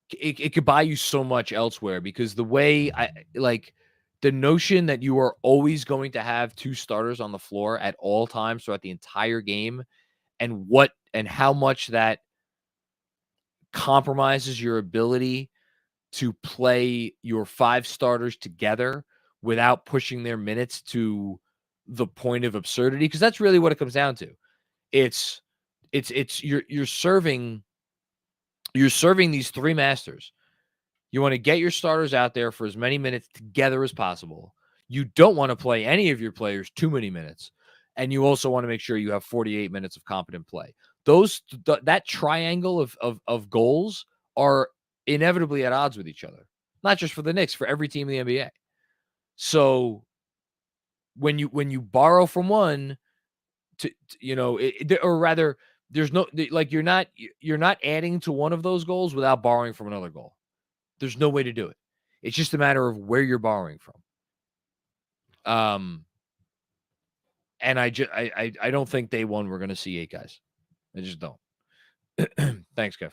It could buy you so much elsewhere because the way the notion that you are always going to have 2 starters on the floor at all times throughout the entire game and how much that compromises your ability to play your 5 starters together without pushing their minutes to the point of absurdity, because that's really what it comes down to. It's you're serving these 3 masters. You want to get your starters out there for as many minutes together as possible. You don't want to play any of your players too many minutes. And you also want to make sure you have 48 minutes of competent play. That triangle of goals are inevitably at odds with each other. Not just for the Knicks, for every team in the NBA. So when you borrow from one there's no, like, you're not adding to one of those goals without borrowing from another goal. There's no way to do it. It's just a matter of where you're borrowing from. And I don't think day one we're going to see 8 guys. I just don't. Thanks, Kev.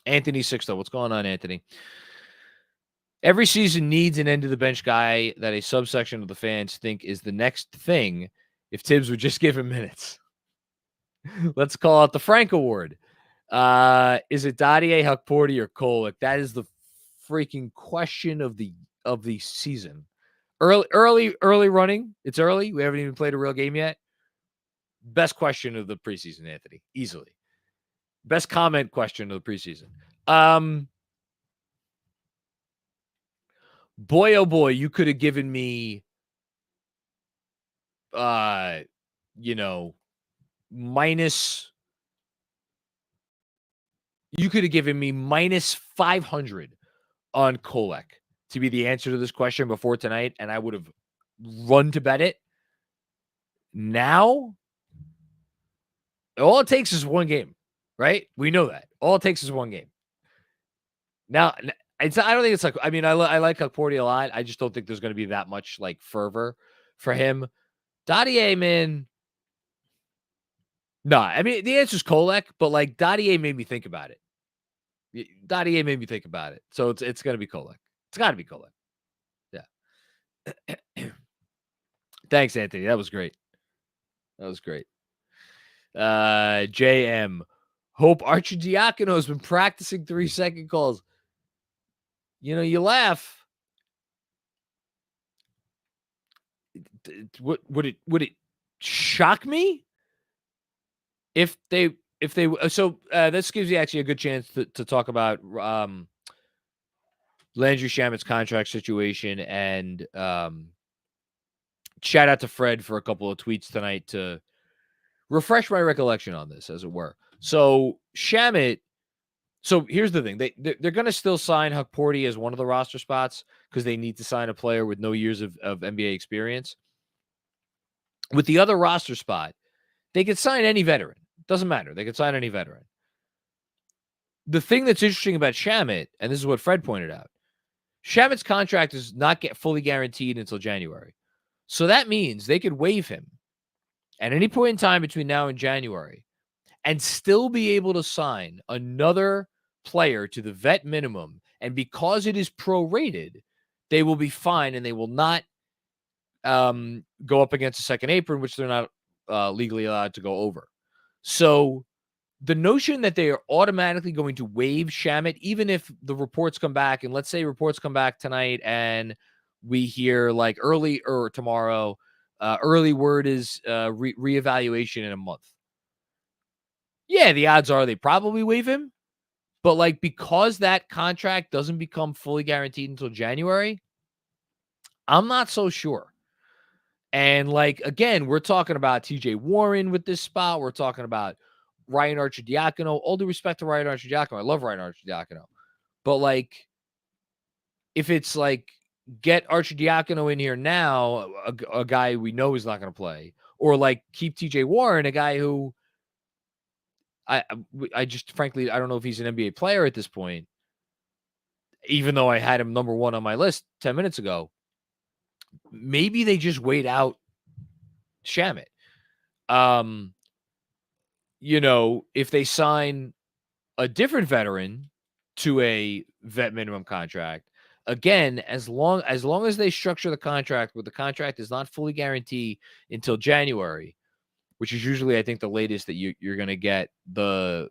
Anthony Sixto, what's going on, Anthony? Every season needs an end-of-the-bench guy that a subsection of the fans think is the next thing if Thibs would just give him minutes. Let's call out the Frank Award. Is it Dadier, Huck Porty, or Kolek? That is the freaking question of the season. Early running. It's early. We haven't even played a real game yet. Best question of the preseason, Anthony. Easily. Best comment question of the preseason. Boy, oh boy, you could have given me minus 500 on Kolek to be the answer to this question before tonight, and I would have run to bet it. Now, All it takes is one game, right? We know that. All it takes is one game. Now, I don't think it's like, I mean, I like Hukporti a lot. I just don't think there's going to be that much like fervor for him. Dottier, man. No, I mean, the answer is Kolek, but like Dottier made me think about it. Dottier made me think about it. So it's going to be Kolek. It's got to be Kolek. Yeah. Thanks, Anthony. That was great. JM. Hope Arcidiacono has been practicing 3-second calls. You know, you laugh. Would it shock me if they so this gives you actually a good chance to talk about Landry Shamet's contract situation, and shout out to Fred for a couple of tweets tonight to refresh my recollection on this, as it were. So Shamet, so here's the thing. They're going to still sign Hukporti as one of the roster spots because they need to sign a player with no years of NBA experience. With the other roster spot, they could sign any veteran. Doesn't matter. They could sign any veteran. The thing that's interesting about Shamet, and this is what Fred pointed out, Shamet's contract is not fully guaranteed until January. So that means they could waive him at any point in time between now and January and still be able to sign another player to the vet minimum. And because it is prorated, they will be fine and they will not go up against a second apron, which they're not legally allowed to go over. So the notion that they are automatically going to waive Shamet, even if the reports come back, and let's say reports come back tonight and we hear like early or tomorrow, early word is reevaluation in a month. Yeah, the odds are they probably waive him. But like, because that contract doesn't become fully guaranteed until January, I'm not so sure. And like, again, we're talking about TJ Warren with this spot. We're talking about Ryan Arcidiacono. All due respect to Ryan Arcidiacono. I love Ryan Arcidiacono. But like, if it's like, get Arcidiacono in here now, a guy we know is not going to play, or like keep TJ Warren, a guy who I just frankly, I don't know if he's an NBA player at this point, even though I had him number one on my list 10 minutes ago. Maybe they just wait out Shamet. You know, if they sign a different veteran to a vet minimum contract, again, as long as they structure the contract where the contract is not fully guaranteed until January, which is usually, I think, the latest that you're going to get the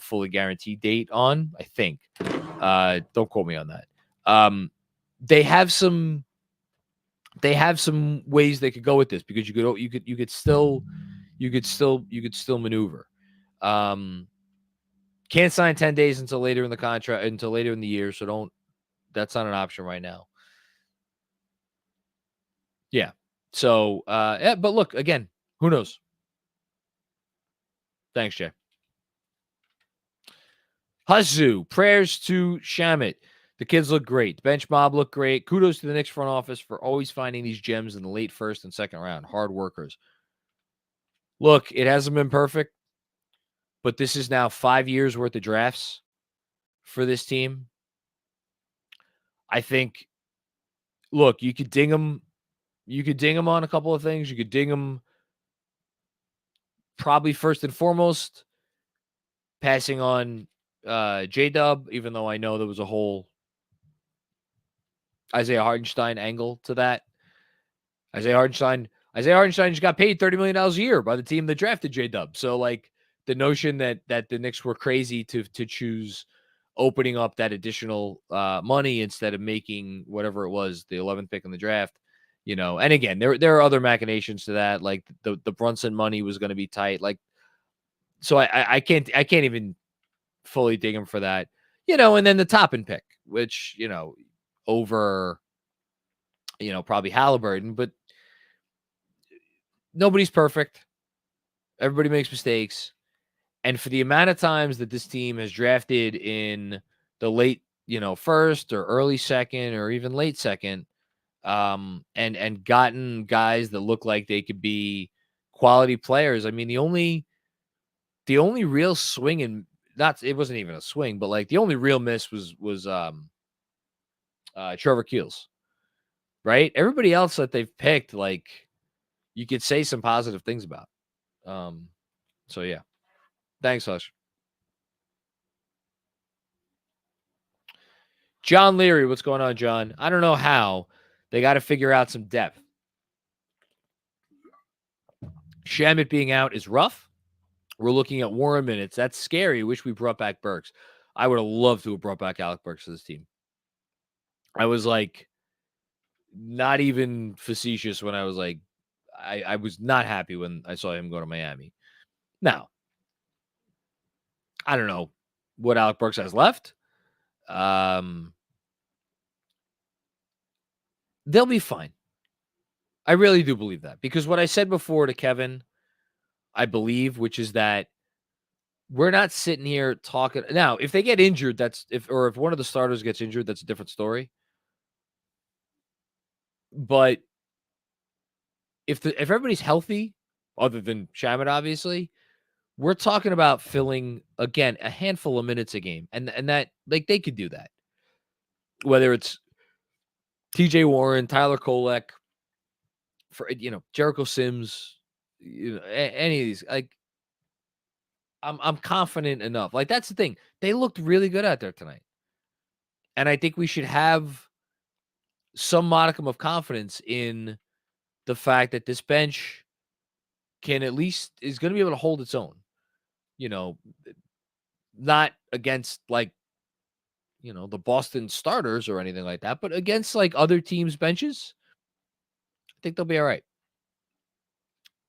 fully guaranteed date on, I think. Don't quote me on that. They have some ways they could go with this, because you could still maneuver. Can't sign 10 days until later in the contract, until later in the year. So that's not an option right now. Yeah. So, yeah, but look, again, who knows? Thanks, Jay. Hazu, prayers to Shamet. The kids look great. The bench mob look great. Kudos to the Knicks front office for always finding these gems in the late first and second round. Hard workers. Look, it hasn't been perfect, but this is now 5 years worth of drafts for this team. I think, look, you could ding them. You could ding them on a couple of things. You could ding them probably first and foremost, passing on J-Dub, even though I know there was a whole Isaiah Hartenstein angle to that. Isaiah Hartenstein just got paid $30 million a year by the team that drafted J-Dub. So, like, the notion that the Knicks were crazy to choose opening up that additional money instead of making whatever it was, the 11th pick in the draft, you know. And again, there are other machinations to that. Like the Brunson money was going to be tight. Like, so I can't even fully dig him for that, you know. And then the Toppin pick, which, you know, over, you know, probably Halliburton, but nobody's perfect. Everybody makes mistakes. And for the amount of times that this team has drafted in the late, you know, first or early second or even late second, and gotten guys that look like they could be quality players. I mean, the only the only real swing it wasn't even a swing, but like the only real miss was Trevor Keels, right? Everybody else that they've picked, like you could say some positive things about. So yeah. Thanks, Hush. John Leary, what's going on, John? I don't know how. They got to figure out some depth. Shamit being out is rough. We're looking at Warren minutes. That's scary. Wish we brought back Burks. I would have loved to have brought back Alec Burks to this team. I was like, not even facetious when I was like, I was not happy when I saw him go to Miami. Now, I don't know what Alec Burks has left. They'll be fine. I really do believe that, because what I said before to Kevin, I believe, which is that we're not sitting here talking. Now, if they get injured, if one of the starters gets injured, that's a different story. But if everybody's healthy, other than Shamit, obviously, we're talking about filling, again, a handful of minutes a game. And that, like, they could do that. Whether it's TJ Warren, Tyler Kolek, Jericho Sims, any of these, like, I'm confident enough. Like, that's the thing. They looked really good out there tonight. And I think we should have some modicum of confidence in the fact that this bench is going to be able to hold its own. Not against, like, the Boston starters or anything like that, but against, like, other teams' benches, I think they'll be all right.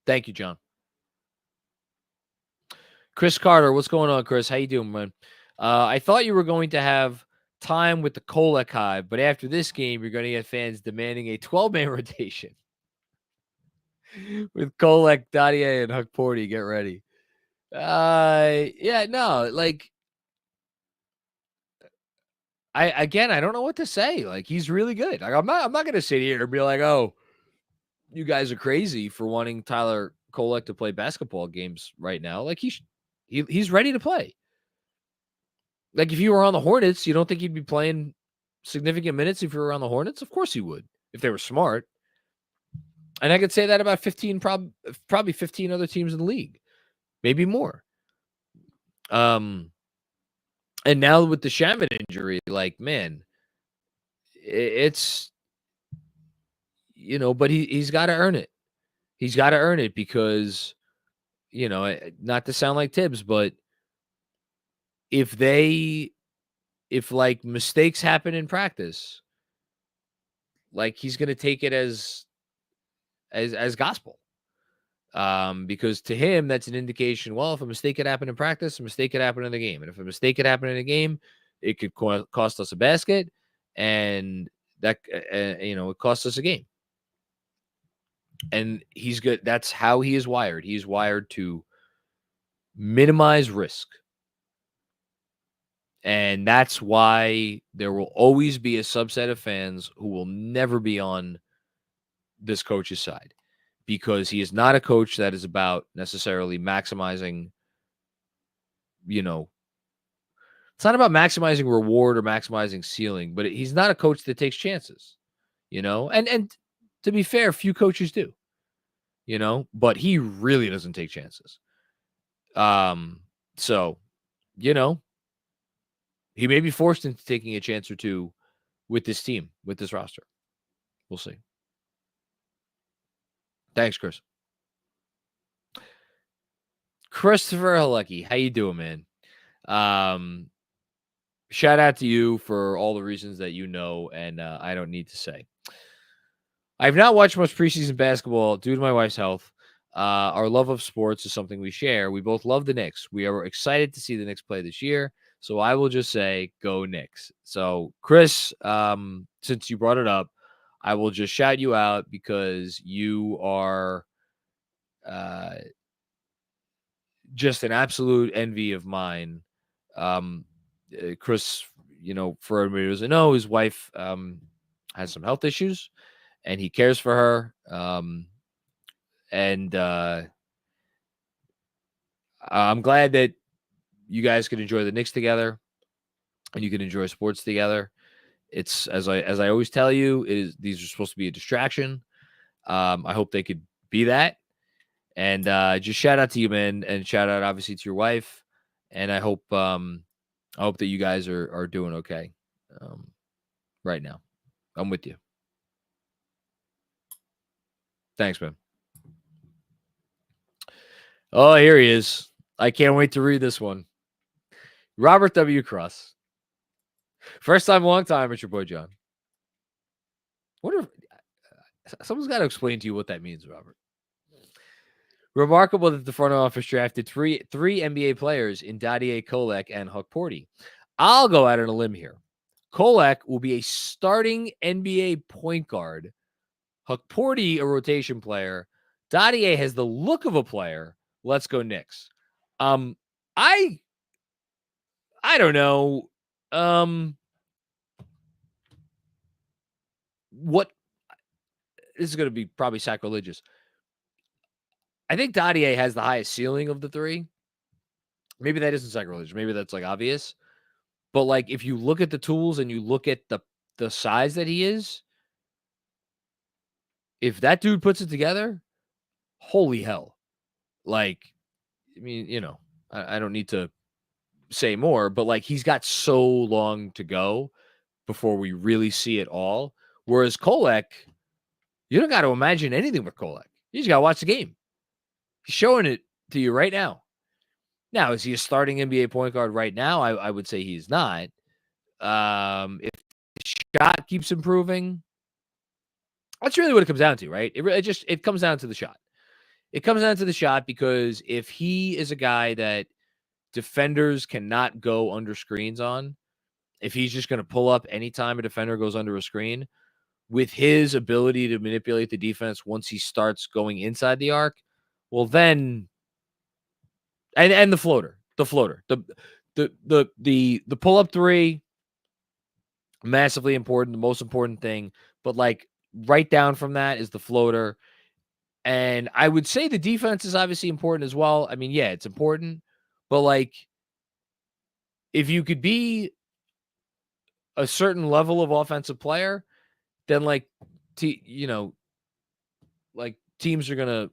Thank you, John. Chris Carter, what's going on, Chris? How you doing, man? I thought you were going to have time with the Kolek hive, but after this game, you're going to get fans demanding a 12-man rotation with Kolek, Dadier, and Hukporti. Get ready. Yeah, no, like, I don't know what to say. Like, he's really good. Like, I'm not going to sit here and be like, oh, you guys are crazy for wanting Tyler Kolek to play basketball games right now. Like, he's ready to play. Like, if you were on the Hornets, you don't think he'd be playing significant minutes if you were on the Hornets? Of course he would, if they were smart. And I could say that about probably 15 other teams in the league, maybe more. And now with the Shamit injury, like, man, it's, but he's got to earn it. He's got to earn it because, not to sound like Thibs, but if like mistakes happen in practice, like, he's going to take it as gospel. Because to him, that's an indication, well, if a mistake could happen in practice, a mistake could happen in the game. And if a mistake could happen in a game, it could cost us a basket, and that, it costs us a game. And he's good. That's how he is wired. He's wired to minimize risk. And that's why there will always be a subset of fans who will never be on this coach's side, because he is not a coach that is about necessarily maximizing, it's not about maximizing reward or maximizing ceiling, but he's not a coach that takes chances, and to be fair, few coaches do, but he really doesn't take chances. So, he may be forced into taking a chance or two with this team, with this roster. We'll see. Thanks, Chris. Christopher Halecki, how you doing, man? Shout out to you for all the reasons that and I don't need to say. I've not watched much preseason basketball due to my wife's health. Our love of sports is something we share. We both love the Knicks. We are excited to see the Knicks play this year. So I will just say, go Knicks. So, Chris, since you brought it up, I will just shout you out because you are just an absolute envy of mine. Chris, for everybody who doesn't know, his wife has some health issues, and he cares for her. And I'm glad that you guys can enjoy the Knicks together and you can enjoy sports together. It's as I always tell you, these are supposed to be a distraction. I hope they could be that. And just shout out to you, man, and shout out obviously to your wife. And I hope that you guys are doing okay right now. I'm with you. Thanks, man. Oh, here he is. I can't wait to read this one. Robert W. Cross. First time, long time, it's your boy John. Wonder if someone's got to explain to you what that means, Robert. Remarkable that the front office drafted three NBA players in Dadier Kolek and Huck Porty. I'll go out on a limb here. Kolek will be a starting NBA point guard. Huck Porty, a rotation player. Dadier has the look of a player. Let's go Knicks. I don't know. What this is going to be probably sacrilegious. I think Dadier has the highest ceiling of the three. Maybe that isn't sacrilegious. Maybe that's like obvious. But like if you look at the tools and you look at the size that he is, if that dude puts it together, holy hell. Like, I mean, you know, I don't need to say more, but like he's got so long to go before we really see it all. Whereas Kolek, you don't got to imagine anything with Kolek. You just got to watch the game. He's showing it to you right now. Now, is he a starting NBA point guard right now? I would say he's not. If the shot keeps improving, that's really what it comes down to, right? It comes down to the shot. It comes down to the shot because if he is a guy that defenders cannot go under screens on, if he's just going to pull up anytime a defender goes under a screen, with his ability to manipulate the defense once he starts going inside the arc, well then, and the floater, the pull up three, massively important, the most important thing. But like right down from that is the floater. And I would say the defense is obviously important as well. I mean, yeah, it's important, but like if you could be a certain level of offensive player, then like, teams are going to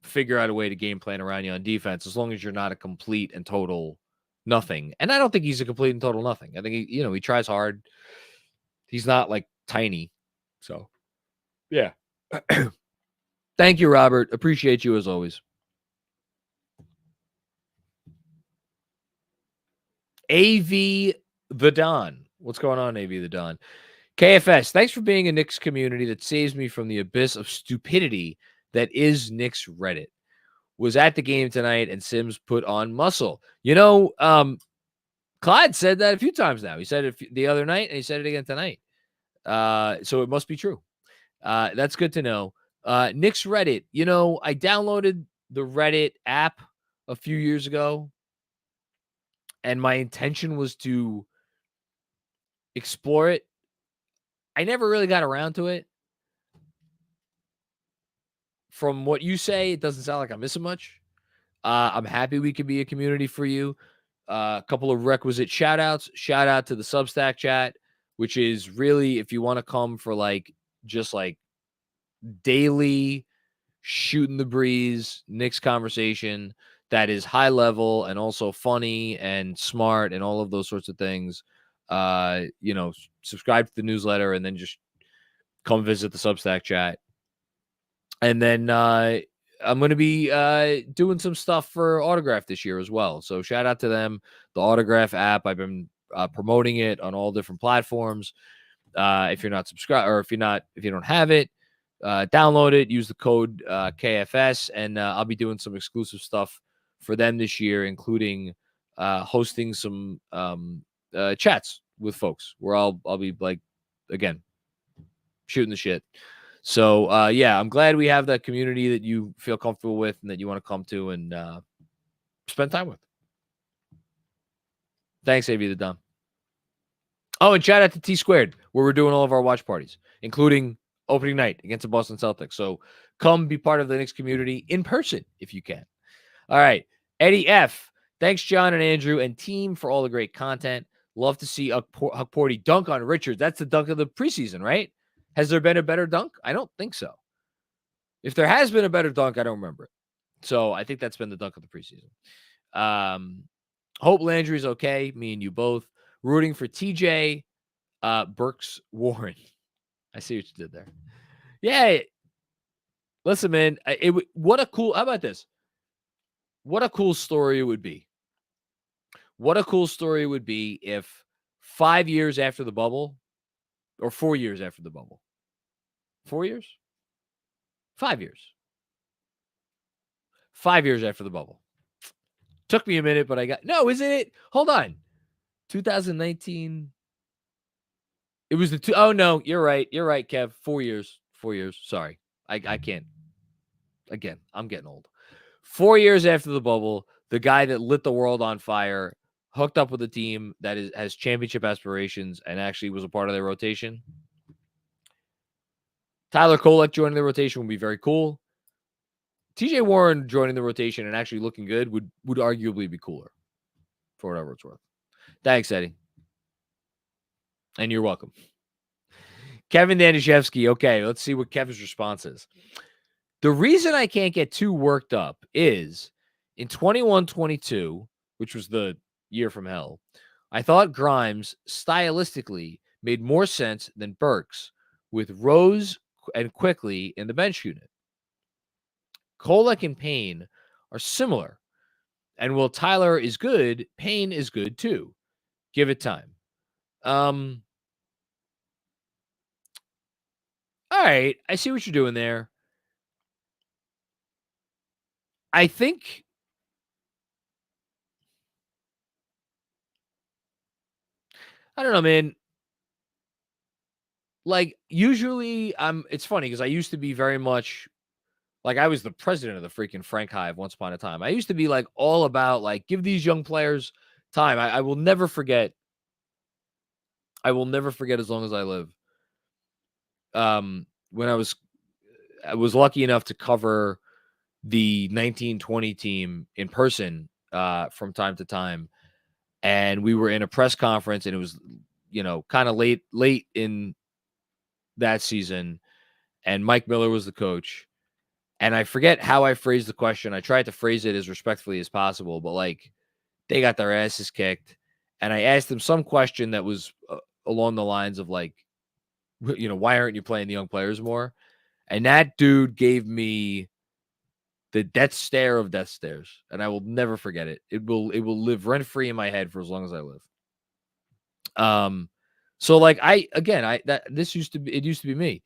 figure out a way to game plan around you on defense as long as you're not a complete and total nothing. And I don't think he's a complete and total nothing. I think he tries hard. He's not like tiny. So, yeah. Thank you, Robert. Appreciate you as always. AV the Don. What's going on, AV the Don? KFS, thanks for being a Knicks community that saves me from the abyss of stupidity that is Knicks Reddit. Was at the game tonight and Sims put on muscle. Clyde said that a few times now. He said it the other night and he said it again tonight. So it must be true. That's good to know. Knicks Reddit. I downloaded the Reddit app a few years ago, and my intention was to explore it. I never really got around to it. From what you say, it doesn't sound like I'm missing much. I'm happy we can be a community for you. A couple of requisite shout outs. Shout out to the Substack chat, which is really, if you want to come for just daily shooting the breeze Knicks conversation that is high level and also funny and smart and all of those sorts of things. Subscribe to the newsletter and then just come visit the Substack chat. And then I'm going to be doing some stuff for Autograph this year as well. So shout out to them. The Autograph app, I've been promoting it on all different platforms. If you're not subscribed, or if you don't have it, download it, use the code KFS, and I'll be doing some exclusive stuff for them this year, including hosting some chats with folks where I'll be again, shooting the shit. So, I'm glad we have that community that you feel comfortable with and that you want to come to and spend time with. Thanks, AV the Dom. Oh, and shout out to T Squared, where we're doing all of our watch parties, including opening night against the Boston Celtics. So come be part of the Knicks community in person if you can. All right. Eddie F. Thanks, John and Andrew and team, for all the great content. Love to see Hukporty dunk on Richards. That's the dunk of the preseason, right? Has there been a better dunk? I don't think so. If there has been a better dunk, I don't remember it. So I think that's been the dunk of the preseason. Hope Landry's okay. Me and you both. Rooting for TJ Burks Warren. I see what you did there. Yeah. Listen, man. What a cool. How about this? What a cool story it would be. What a cool story it would be if 5 years after the bubble, or 4 years after the bubble. 4 years? 5 years. 5 years after the bubble. Took me a minute, but I got... No, isn't it? Hold on. 2019. It was the two... Oh, no, you're right. You're right, Kev. 4 years. 4 years. Sorry. I can't. Again, I'm getting old. 4 years after the bubble, the guy that lit the world on fire hooked up with a team that has championship aspirations and actually was a part of their rotation. Tyler Kolek joining the rotation would be very cool. TJ Warren joining the rotation and actually looking good would arguably be cooler, for whatever it's worth. Thanks, Eddie. And you're welcome. Kevin Danishevsky. Okay, let's see what Kevin's response is. The reason I can't get too worked up is in 21-22, which was the year from hell, I thought Grimes stylistically made more sense than Burks with Rose and Quickly in the bench unit. Kolek and Payne are similar. And while Tyler is good, Payne is good too. Give it time. All right. I see what you're doing there. I think I don't know, man. Like, usually it's funny because I used to be very much like I was the president of the freaking Frank Hive once upon a time. I used to be like all about like give these young players time. I will never forget. I will never forget as long as I live. When I was lucky enough to cover the 1920 team in person from time to time. And we were in a press conference and it was, kind of late in that season. And Mike Miller was the coach. And I forget how I phrased the question. I tried to phrase it as respectfully as possible, but like they got their asses kicked. And I asked them some question that was along the lines of like, why aren't you playing the young players more? And that dude gave me the death stare of death stares, and I will never forget it. It will live rent free in my head for as long as I live. So like this used to be me.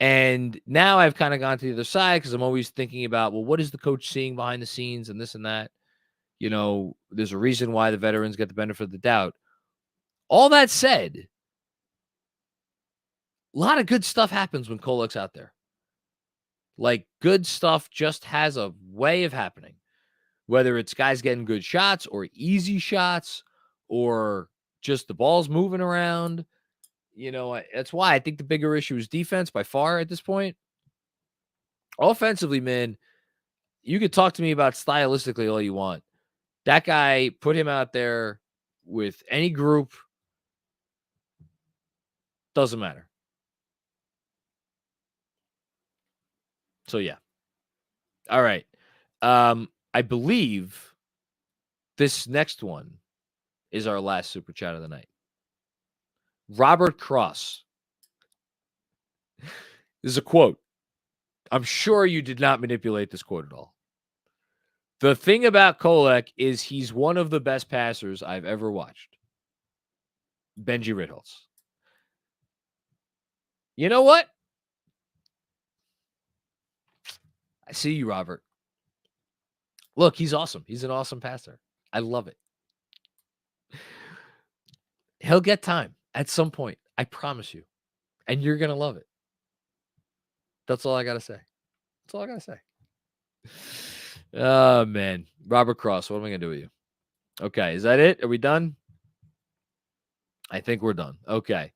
And now I've kind of gone to the other side because I'm always thinking about, well, what is the coach seeing behind the scenes and this and that? There's a reason why the veterans get the benefit of the doubt. All that said, a lot of good stuff happens when Kolek's out there. Like, good stuff just has a way of happening. Whether it's guys getting good shots or easy shots or just the ball's moving around. That's why I think the bigger issue is defense by far at this point. Offensively, man, you could talk to me about stylistically all you want. That guy, put him out there with any group. Doesn't matter. So, yeah. All right. I believe this next one is our last super chat of the night. Robert Cross. This is a quote. I'm sure you did not manipulate this quote at all. The thing about Kolek is he's one of the best passers I've ever watched. Benji Ritholtz. You know what? I see you, Robert. Look, he's awesome. He's an awesome passer. I love it. He'll get time at some point. I promise you. And you're going to love it. That's all I got to say. That's all I got to say. Oh, man. Robert Cross, what am I going to do with you? Okay. Is that it? Are we done? I think we're done. Okay.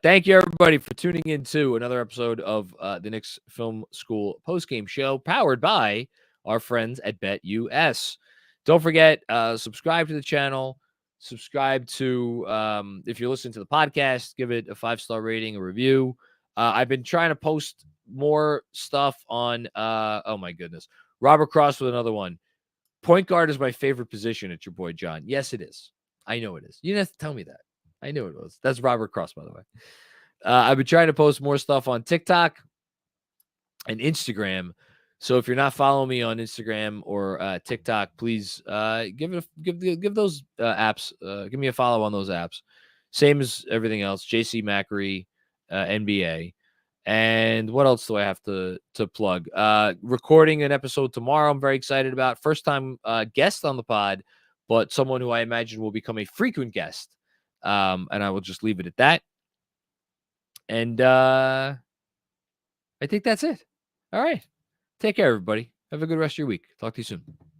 Thank you, everybody, for tuning in to another episode of the Knicks Film School postgame show powered by our friends at BetUS. Don't forget, subscribe to the channel. Subscribe to, if you're listening to the podcast, give it a 5-star rating, a review. I've been trying to post more stuff on, oh my goodness, Robert Cross with another one. Point guard is my favorite position at your boy John. Yes, it is. I know it is. You didn't have to tell me that. I knew it was. That's Robert Cross, by the way. I've been trying to post more stuff on TikTok and Instagram. So if you're not following me on Instagram or TikTok, please give those apps. Give me a follow on those apps. Same as everything else. JC Macri, NBA. And what else do I have to plug? Recording an episode tomorrow. I'm very excited about. First time guest on the pod, but someone who I imagine will become a frequent guest. And I will just leave it at that. And I think that's it. All right. Take care, everybody. Have a good rest of your week. Talk to you soon.